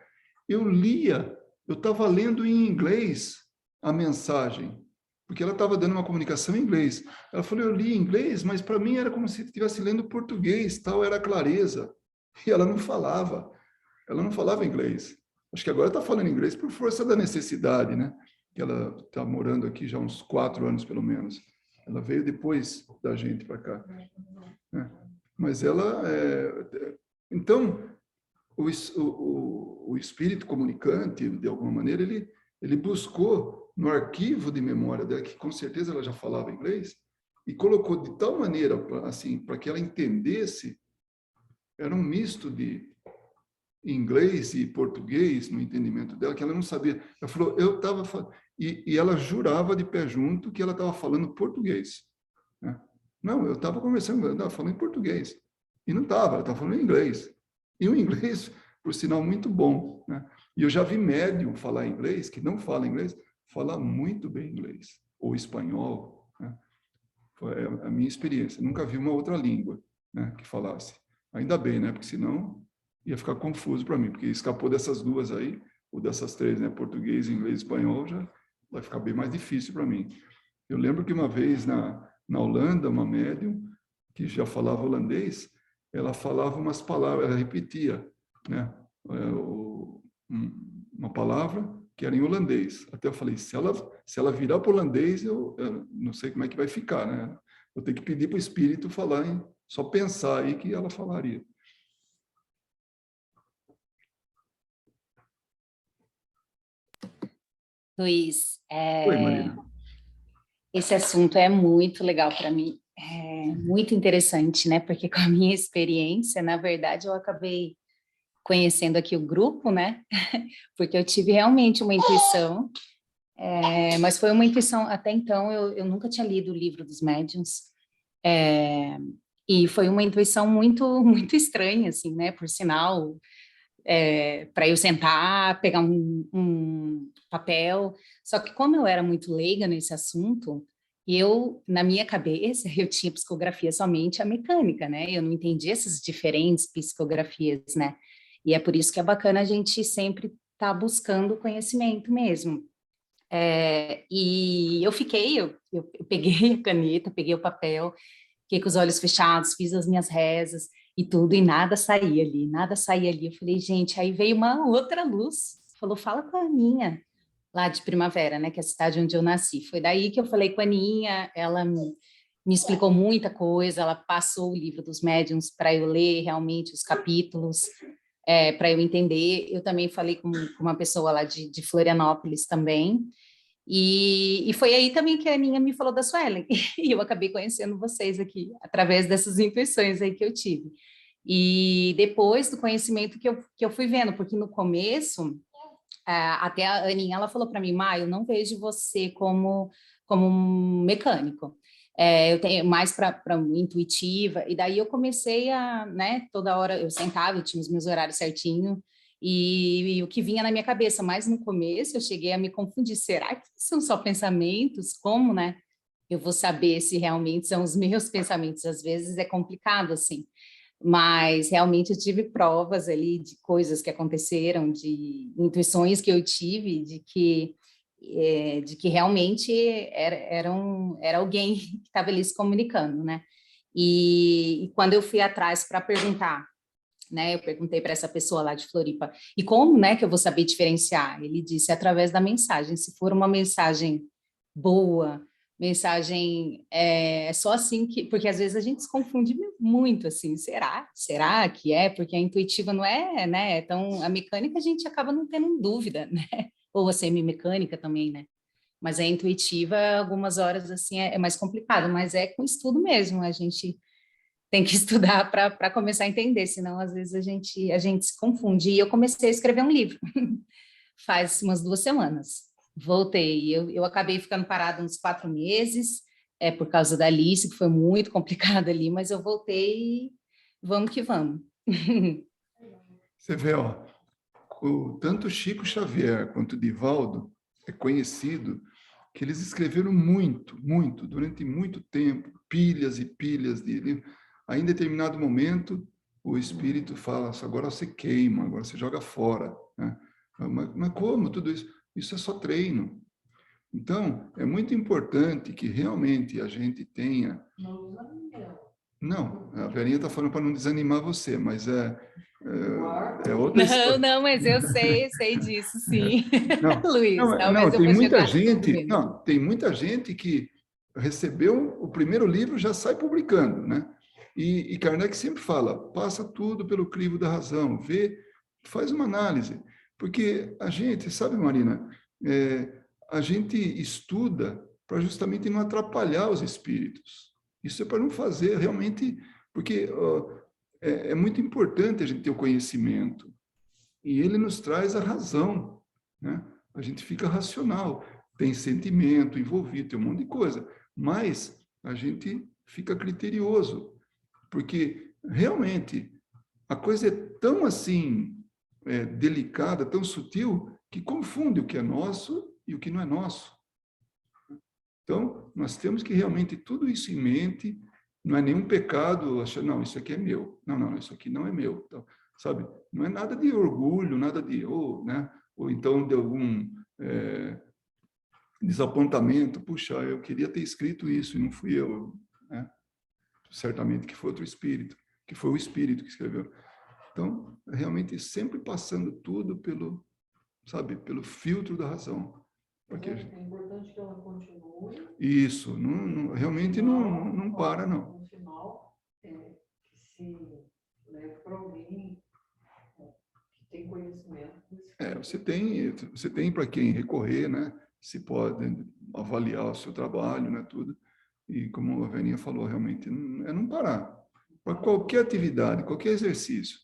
eu estava lendo em inglês a mensagem, porque ela estava dando uma comunicação em inglês. Ela falou, eu li em inglês, mas para mim era como se estivesse lendo português, tal, era clareza. E ela não falava inglês. Acho que agora está falando inglês por força da necessidade, né? Que ela está morando aqui já há uns 4 anos, pelo menos. Ela veio depois da gente para cá. Né? Mas ela... Então, o espírito comunicante, de alguma maneira, ele buscou no arquivo de memória dela, que com certeza ela já falava inglês, e colocou de tal maneira, assim, para que ela entendesse, era um misto de inglês e português no entendimento dela, que ela não sabia. Ela falou, e ela jurava de pé junto que ela estava falando português. Né? Não, eu estava conversando, eu estava falando em português. E não estava, ela estava falando em inglês. E o inglês, por sinal, muito bom. Né? E eu já vi médium falar inglês, que não fala inglês, falar muito bem inglês, ou espanhol. Né? Foi a minha experiência. Nunca vi uma outra língua, né, que falasse. Ainda bem, né? Porque senão ia ficar confuso para mim, porque escapou dessas duas aí, ou dessas três, né? Português, inglês, espanhol, já vai ficar bem mais difícil para mim. Eu lembro que uma vez na Holanda, uma médium que já falava holandês, ela falava umas palavras, ela repetia, né? Uma palavra que era em holandês. Até eu falei, se ela virar para o holandês, eu não sei como é que vai ficar, né? Eu tenho que pedir para o espírito falar, só pensar aí que ela falaria. Luiz, Oi, Marina. esse assunto é muito legal para mim, é muito interessante, né? Porque com a minha experiência, na verdade, eu acabei conhecendo aqui o grupo, né? Porque eu tive realmente uma intuição Mas foi uma intuição, até então eu nunca tinha lido o livro dos médiuns, e foi uma intuição muito, muito estranha, assim, né, por sinal, para eu sentar, pegar um papel, só que como eu era muito leiga nesse assunto, na minha cabeça, eu tinha psicografia somente a mecânica, né, eu não entendia essas diferentes psicografias, né, e é por isso que é bacana a gente sempre estar buscando conhecimento mesmo. E eu peguei a caneta, peguei o papel, fiquei com os olhos fechados, fiz as minhas rezas e tudo, e nada saía ali, nada saía ali. Eu falei, gente, aí veio uma outra luz, falou, fala com a Aninha, lá de Primavera, né, que é a cidade onde eu nasci. Foi daí que eu falei com a Aninha, ela me explicou muita coisa, ela passou o livro dos médiuns para eu ler realmente os capítulos, para eu entender. Eu também falei com uma pessoa lá de Florianópolis também, e foi aí também que a Aninha me falou da Suelen, e eu acabei conhecendo vocês aqui, através dessas intuições aí que eu tive. E depois do conhecimento que eu fui vendo, porque no começo, até a Aninha, ela falou para mim, eu não vejo você como um mecânico, eu tenho mais para intuitiva, e daí eu comecei né, toda hora eu sentava, eu tinha os meus horários certinho, e o que vinha na minha cabeça, mas no começo eu cheguei a me confundir, será que são só pensamentos? Como, né? Eu vou saber se realmente são os meus pensamentos, às vezes é complicado, assim, mas realmente eu tive provas ali de coisas que aconteceram, de intuições que eu tive, de que realmente era alguém que estava ali se comunicando, né? E quando eu fui atrás para perguntar, né, eu perguntei para essa pessoa lá de Floripa, e como, né, que eu vou saber diferenciar? Ele disse, através da mensagem, se for uma mensagem boa, mensagem só assim que, porque às vezes a gente se confunde muito, assim, será que é? Porque a intuitiva não é, né, então a mecânica a gente acaba não tendo dúvida, né, ou a semi-mecânica também, né, mas a intuitiva, algumas horas, assim, é mais complicado, mas é com estudo mesmo, a gente tem que estudar para começar a entender, senão às vezes a gente se confunde. E eu comecei a escrever um livro, faz umas 2 semanas. Voltei, eu acabei ficando parada uns 4 meses, por causa da Alice, que foi muito complicado ali, mas eu voltei e vamos que vamos. Você vê, ó, tanto Chico Xavier quanto Divaldo é conhecido que eles escreveram muito, muito, durante muito tempo, pilhas e pilhas de livros. Aí, em determinado momento, o espírito fala, agora você queima, agora você joga fora, né? Mas como tudo isso? Isso é só treino. Então, é muito importante que realmente a gente tenha... Não, a Verinha está falando para não desanimar você, mas é outra história. Não, mas eu sei disso, sim. Não, Luiz, não, talvez eu tem vou muita jogar tudo gente, mesmo. não, tem muita gente que recebeu o primeiro livro, já sai publicando, né? E Kardec sempre fala, passa tudo pelo crivo da razão, vê, faz uma análise, porque a gente, sabe, Marina, a gente estuda para justamente não atrapalhar os espíritos. Isso é para não fazer realmente, porque é muito importante a gente ter o conhecimento, e ele nos traz a razão, né? A gente fica racional, tem sentimento envolvido, tem um monte de coisa, mas a gente fica criterioso, porque realmente a coisa é tão assim delicada, tão sutil, que confunde o que é nosso e o que não é nosso. Então, nós temos que realmente tudo isso em mente, não é nenhum pecado achar, não, isso aqui é meu, não, isso aqui não é meu, então, sabe? Não é nada de orgulho, nada de, né? Ou então de algum desapontamento, puxa, eu queria ter escrito isso e não fui eu, né? Certamente que foi outro espírito, que foi o espírito que escreveu. Então, realmente sempre passando tudo pelo, sabe, pelo filtro da razão. Porque É importante que ela continue. Isso, realmente não para, não. No final, que se leve para alguém que tem conhecimento. Você tem para quem recorrer, né? Se pode avaliar o seu trabalho, né? Tudo. E como a Verinha falou, realmente, não parar. Para qualquer atividade, qualquer exercício.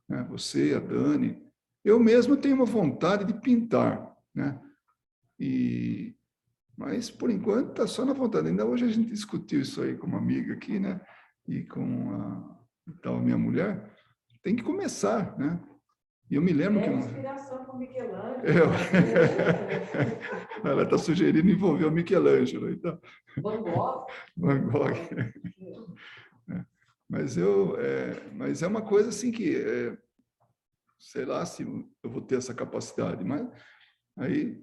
Né? Você, a Dani. Eu mesmo tenho uma vontade de pintar, né? Mas, por enquanto, está só na vontade. Ainda hoje a gente discutiu isso aí com uma amiga aqui, né? E com a minha mulher. Tem que começar, né? E eu me lembro que... inspiração com Michelangelo. Ela está sugerindo envolver o Michelangelo. Então... Van Gogh. Van Gogh. Mas é uma coisa assim que... sei lá se eu vou ter essa capacidade, mas aí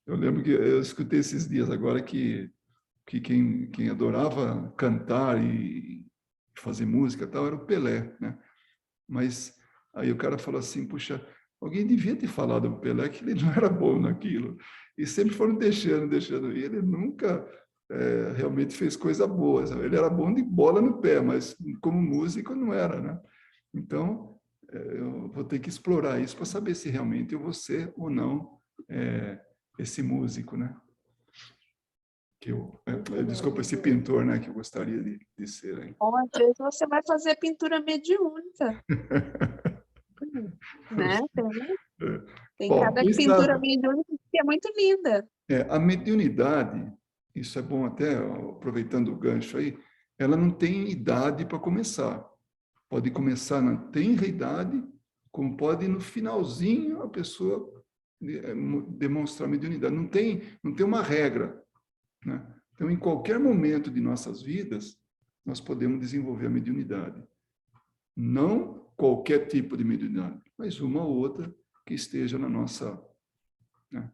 eu lembro que eu escutei esses dias agora que quem adorava cantar e fazer música e tal era o Pelé, né? Mas aí o cara falou assim, puxa, alguém devia ter falado do Pelé que ele não era bom naquilo. E sempre foram deixando. E ele nunca realmente fez coisa boa. Ele era bom de bola no pé, mas como músico não era, né? Então, eu vou ter que explorar isso para saber se realmente eu vou ser ou não esse músico, né? Desculpa, esse pintor, né? Que eu gostaria de ser. Hein? Ou às vezes você vai fazer pintura mediúnica. Né? Tem Bom, cada pintura mediúnica que é muito linda. A mediunidade, isso é bom até, aproveitando o gancho aí, ela não tem idade para começar. Pode começar na tenra idade, como pode no finalzinho a pessoa demonstrar mediunidade. Não tem uma regra, né? Então, em qualquer momento de nossas vidas, nós podemos desenvolver a mediunidade. Não qualquer tipo de mediunidade, mas uma ou outra que esteja na nossa... Né?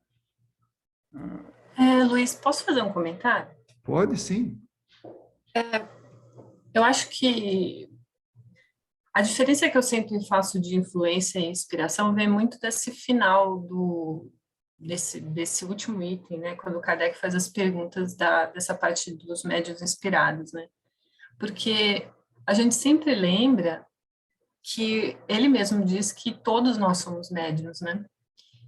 Luiz, posso fazer um comentário? Pode, sim. Eu acho que a diferença que eu sempre faço de influência e inspiração vem muito desse final desse último item, né? Quando o Kardec faz as perguntas dessa parte dos médiuns inspirados, né? Porque a gente sempre lembra que ele mesmo diz que todos nós somos médiuns, né?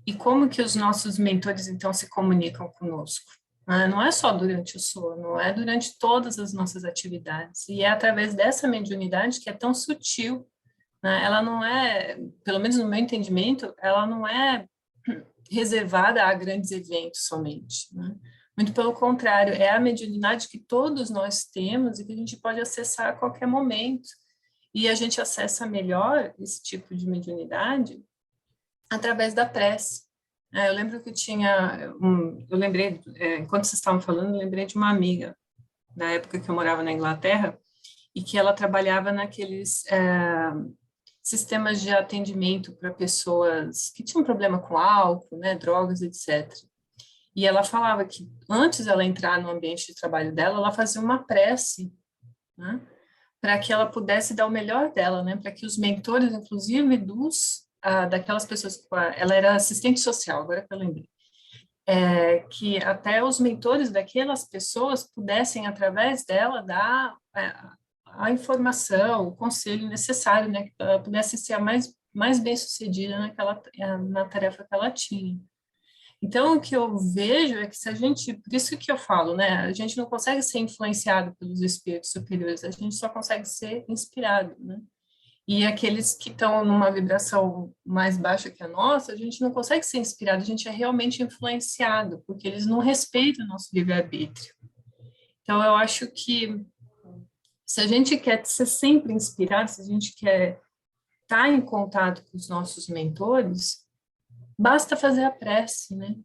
E como que os nossos mentores, então, se comunicam conosco? Não é só durante o sono, é durante todas as nossas atividades. E é através dessa mediunidade que é tão sutil, né? Ela não é, pelo menos no meu entendimento, ela não é reservada a grandes eventos somente, né? Muito pelo contrário, é a mediunidade que todos nós temos e que a gente pode acessar a qualquer momento. E a gente acessa melhor esse tipo de mediunidade através da prece. Eu lembro que eu lembrei, enquanto vocês estavam falando, eu lembrei de uma amiga, da época que eu morava na Inglaterra, e que ela trabalhava naqueles sistemas de atendimento para pessoas que tinham problema com álcool, né, drogas, etc. E ela falava que antes ela entrar no ambiente de trabalho dela, ela fazia uma prece, né, para que ela pudesse dar o melhor dela, né, para que os mentores, inclusive daquelas pessoas que ela era assistente social, agora que eu lembrei, que até os mentores daquelas pessoas pudessem, através dela, dar a informação, o conselho necessário, né, que ela pudesse ser a mais bem-sucedida na tarefa que ela tinha. Então, o que eu vejo é que se a gente, por isso que eu falo, né, a gente não consegue ser influenciado pelos espíritos superiores, a gente só consegue ser inspirado, né? E aqueles que estão numa vibração mais baixa que a nossa, a gente não consegue ser inspirado, a gente é realmente influenciado, porque eles não respeitam o nosso livre-arbítrio. Então, eu acho que se a gente quer ser sempre inspirado, se a gente quer estar em contato com os nossos mentores, basta fazer a prece, né?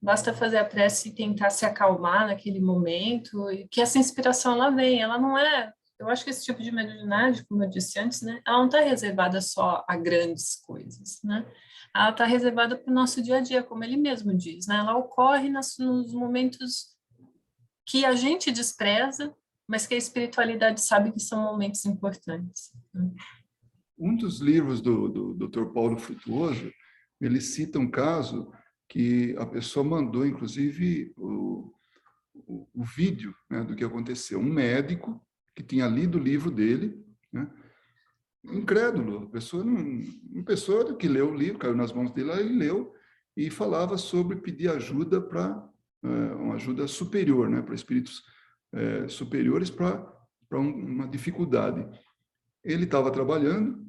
Basta fazer a prece e tentar se acalmar naquele momento, e que essa inspiração, ela vem, ela não é... Eu acho que esse tipo de mediunidade, como eu disse antes, né, ela não está reservada só a grandes coisas, né? Ela está reservada para o nosso dia a dia, como ele mesmo diz, né? Ela ocorre nos momentos que a gente despreza, mas que a espiritualidade sabe que são momentos importantes. Né? Um dos livros do Dr. Paulo Frutuoso, ele cita um caso que a pessoa mandou, inclusive, o vídeo, né, do que aconteceu. Um médico que tinha lido o livro dele, né? Incrédulo, uma pessoa que leu o livro, caiu nas mãos dele, ele leu e falava sobre pedir ajuda para uma ajuda superior, né? Para espíritos superiores para uma dificuldade. Ele estava trabalhando,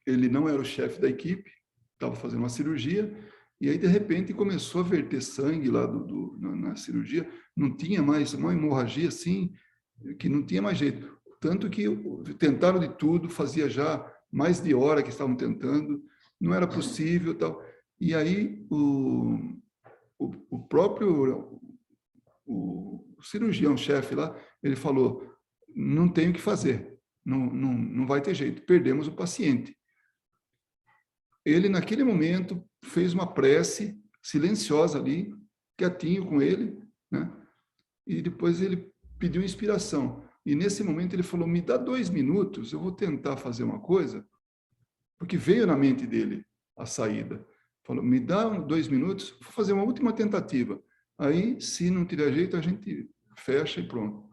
ele não era o chefe da equipe, estava fazendo uma cirurgia E aí, de repente, começou a verter sangue lá na cirurgia. Não tinha mais, uma hemorragia assim, que não tinha mais jeito. Tanto que tentaram de tudo, fazia já mais de hora que estavam tentando, não era possível, tal. E aí o próprio o cirurgião-chefe lá, ele falou, não tem o que fazer, não vai ter jeito, perdemos o paciente. Ele, naquele momento, fez uma prece silenciosa ali, quietinho com ele, né? E depois ele pediu inspiração. E nesse momento ele falou, me dá 2 minutos, eu vou tentar fazer uma coisa, porque veio na mente dele a saída. Falou, me dá 2 minutos, vou fazer uma última tentativa. Aí, se não tiver jeito, a gente fecha e pronto.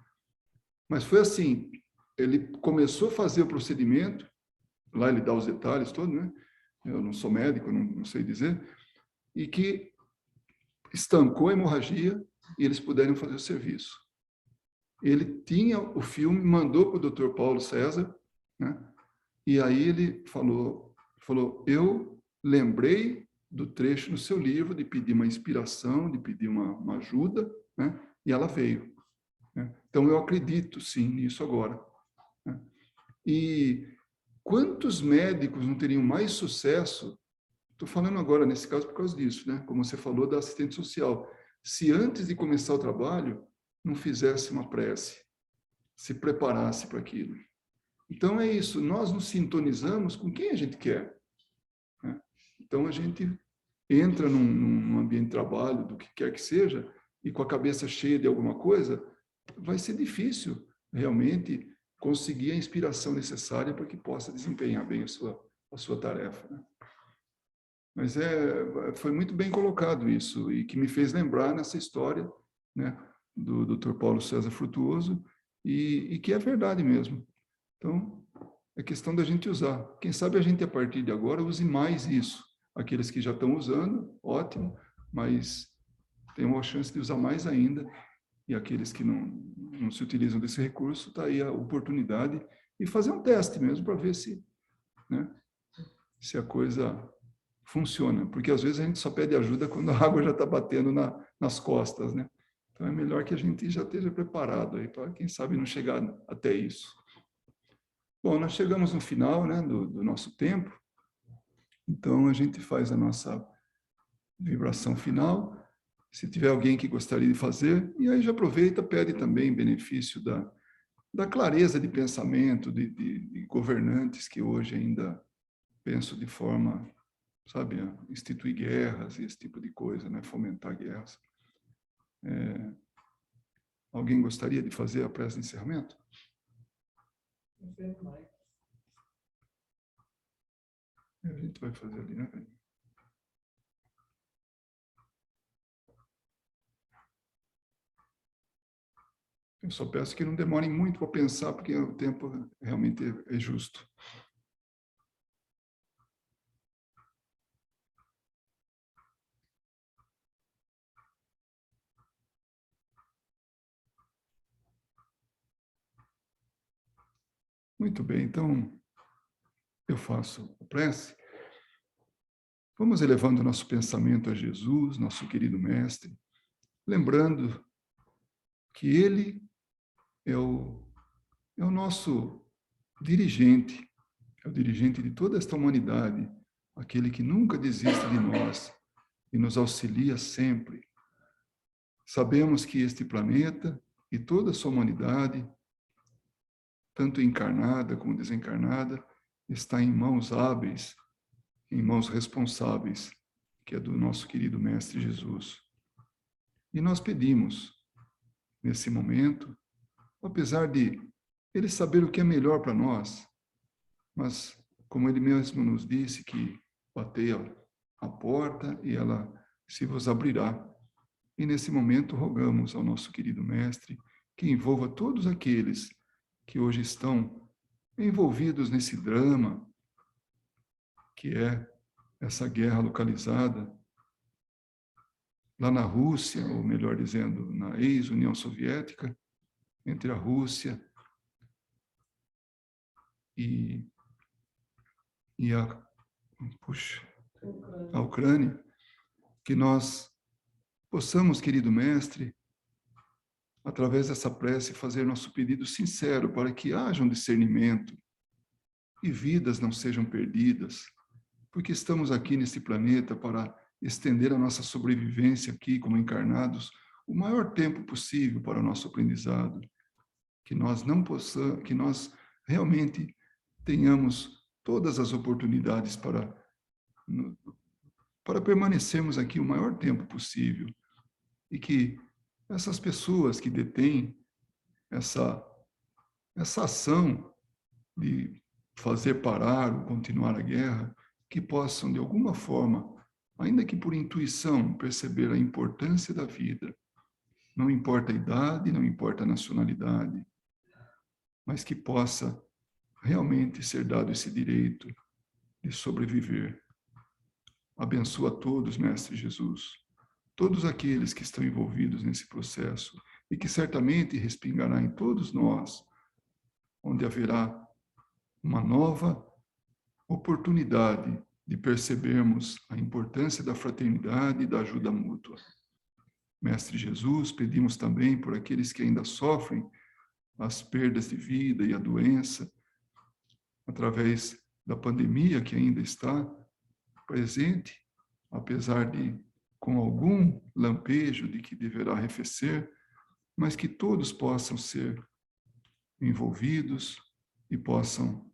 Mas foi assim, ele começou a fazer o procedimento, lá ele dá os detalhes todos, né? Eu não sou médico, não sei dizer, e que estancou a hemorragia e eles puderam fazer o serviço. Ele tinha o filme, mandou para o Dr. Paulo César, né? E aí ele falou, eu lembrei do trecho no seu livro, de pedir uma inspiração, de pedir uma ajuda, né? E ela veio. Né? Então, eu acredito, sim, nisso agora. Né? E quantos médicos não teriam mais sucesso? Estou falando agora, nesse caso, por causa disso, né? Como você falou, da assistente social. Se antes de começar o trabalho, não fizesse uma prece, se preparasse para aquilo. Então, é isso. Nós nos sintonizamos com quem a gente quer. Né? Então, a gente entra num ambiente de trabalho, do que quer que seja, e com a cabeça cheia de alguma coisa, vai ser difícil realmente conseguir a inspiração necessária para que possa desempenhar bem a sua tarefa. Né? Mas foi muito bem colocado isso, e que me fez lembrar nessa história, né, do Dr. Paulo César Frutuoso, e que é verdade mesmo. Então, é questão da gente usar. Quem sabe a gente, a partir de agora, use mais isso. Aqueles que já estão usando, ótimo, mas tem uma chance de usar mais ainda. E aqueles que não se utilizam desse recurso, está aí a oportunidade e fazer um teste mesmo para ver se, né, se a coisa funciona. Porque às vezes a gente só pede ajuda quando a água já está batendo nas costas, né? Então é melhor que a gente já esteja preparado aí para, quem sabe, não chegar até isso. Bom, nós chegamos no final, né, do nosso tempo. Então a gente faz a nossa vibração final. Se tiver alguém que gostaria de fazer, e aí já aproveita, pede também benefício da clareza de pensamento de governantes que hoje ainda pensam de forma, sabe, a instituir guerras e esse tipo de coisa, né, fomentar guerras. Alguém gostaria de fazer a prece de encerramento? A gente vai fazer ali, né? Eu só peço que não demorem muito para pensar, porque o tempo realmente é justo. Muito bem, então eu faço a prece. Vamos elevando nosso pensamento a Jesus, nosso querido Mestre, lembrando que Ele é o nosso dirigente, é o dirigente de toda esta humanidade, aquele que nunca desiste de nós e nos auxilia sempre. Sabemos que este planeta e toda a sua humanidade, tanto encarnada como desencarnada, está em mãos hábeis, em mãos responsáveis, que é do nosso querido Mestre Jesus. E nós pedimos, nesse momento, apesar de Ele saber o que é melhor para nós, mas como Ele mesmo nos disse, que batei a porta e ela se vos abrirá. E nesse momento rogamos ao nosso querido Mestre que envolva todos aqueles que hoje estão envolvidos nesse drama, que é essa guerra localizada lá na Rússia, ou melhor dizendo, na ex-União Soviética, entre a Rússia e a Ucrânia. que nós possamos, querido Mestre, através dessa prece, fazer nosso pedido sincero para que haja um discernimento e vidas não sejam perdidas, porque estamos aqui nesse planeta para estender a nossa sobrevivência aqui como encarnados o maior tempo possível para o nosso aprendizado, que nós não possamos, que nós realmente tenhamos todas as oportunidades para permanecermos aqui o maior tempo possível e que essas pessoas que detêm essa ação de fazer parar ou continuar a guerra, que possam, de alguma forma, ainda que por intuição, perceber a importância da vida. Não importa a idade, não importa a nacionalidade, mas que possa realmente ser dado esse direito de sobreviver. Abençoa todos, Mestre Jesus, todos aqueles que estão envolvidos nesse processo e que certamente respingará em todos nós, onde haverá uma nova oportunidade de percebermos a importância da fraternidade e da ajuda mútua. Mestre Jesus, pedimos também por aqueles que ainda sofrem as perdas de vida e a doença, através da pandemia que ainda está presente, apesar de com algum lampejo de que deverá arrefecer, mas que todos possam ser envolvidos e possam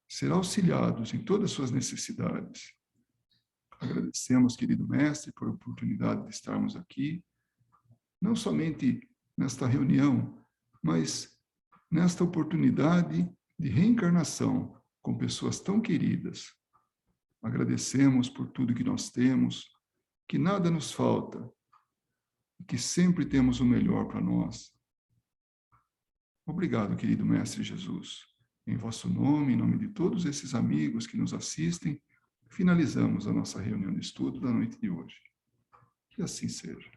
ser auxiliados em todas as suas necessidades. Agradecemos, querido Mestre, por a oportunidade de estarmos aqui, não somente nesta reunião, mas nesta oportunidade de reencarnação com pessoas tão queridas. Agradecemos por tudo que nós temos, que nada nos falta, que sempre temos o melhor para nós. Obrigado, querido Mestre Jesus. Em vosso nome, em nome de todos esses amigos que nos assistem, finalizamos a nossa reunião de estudo da noite de hoje. Que assim seja.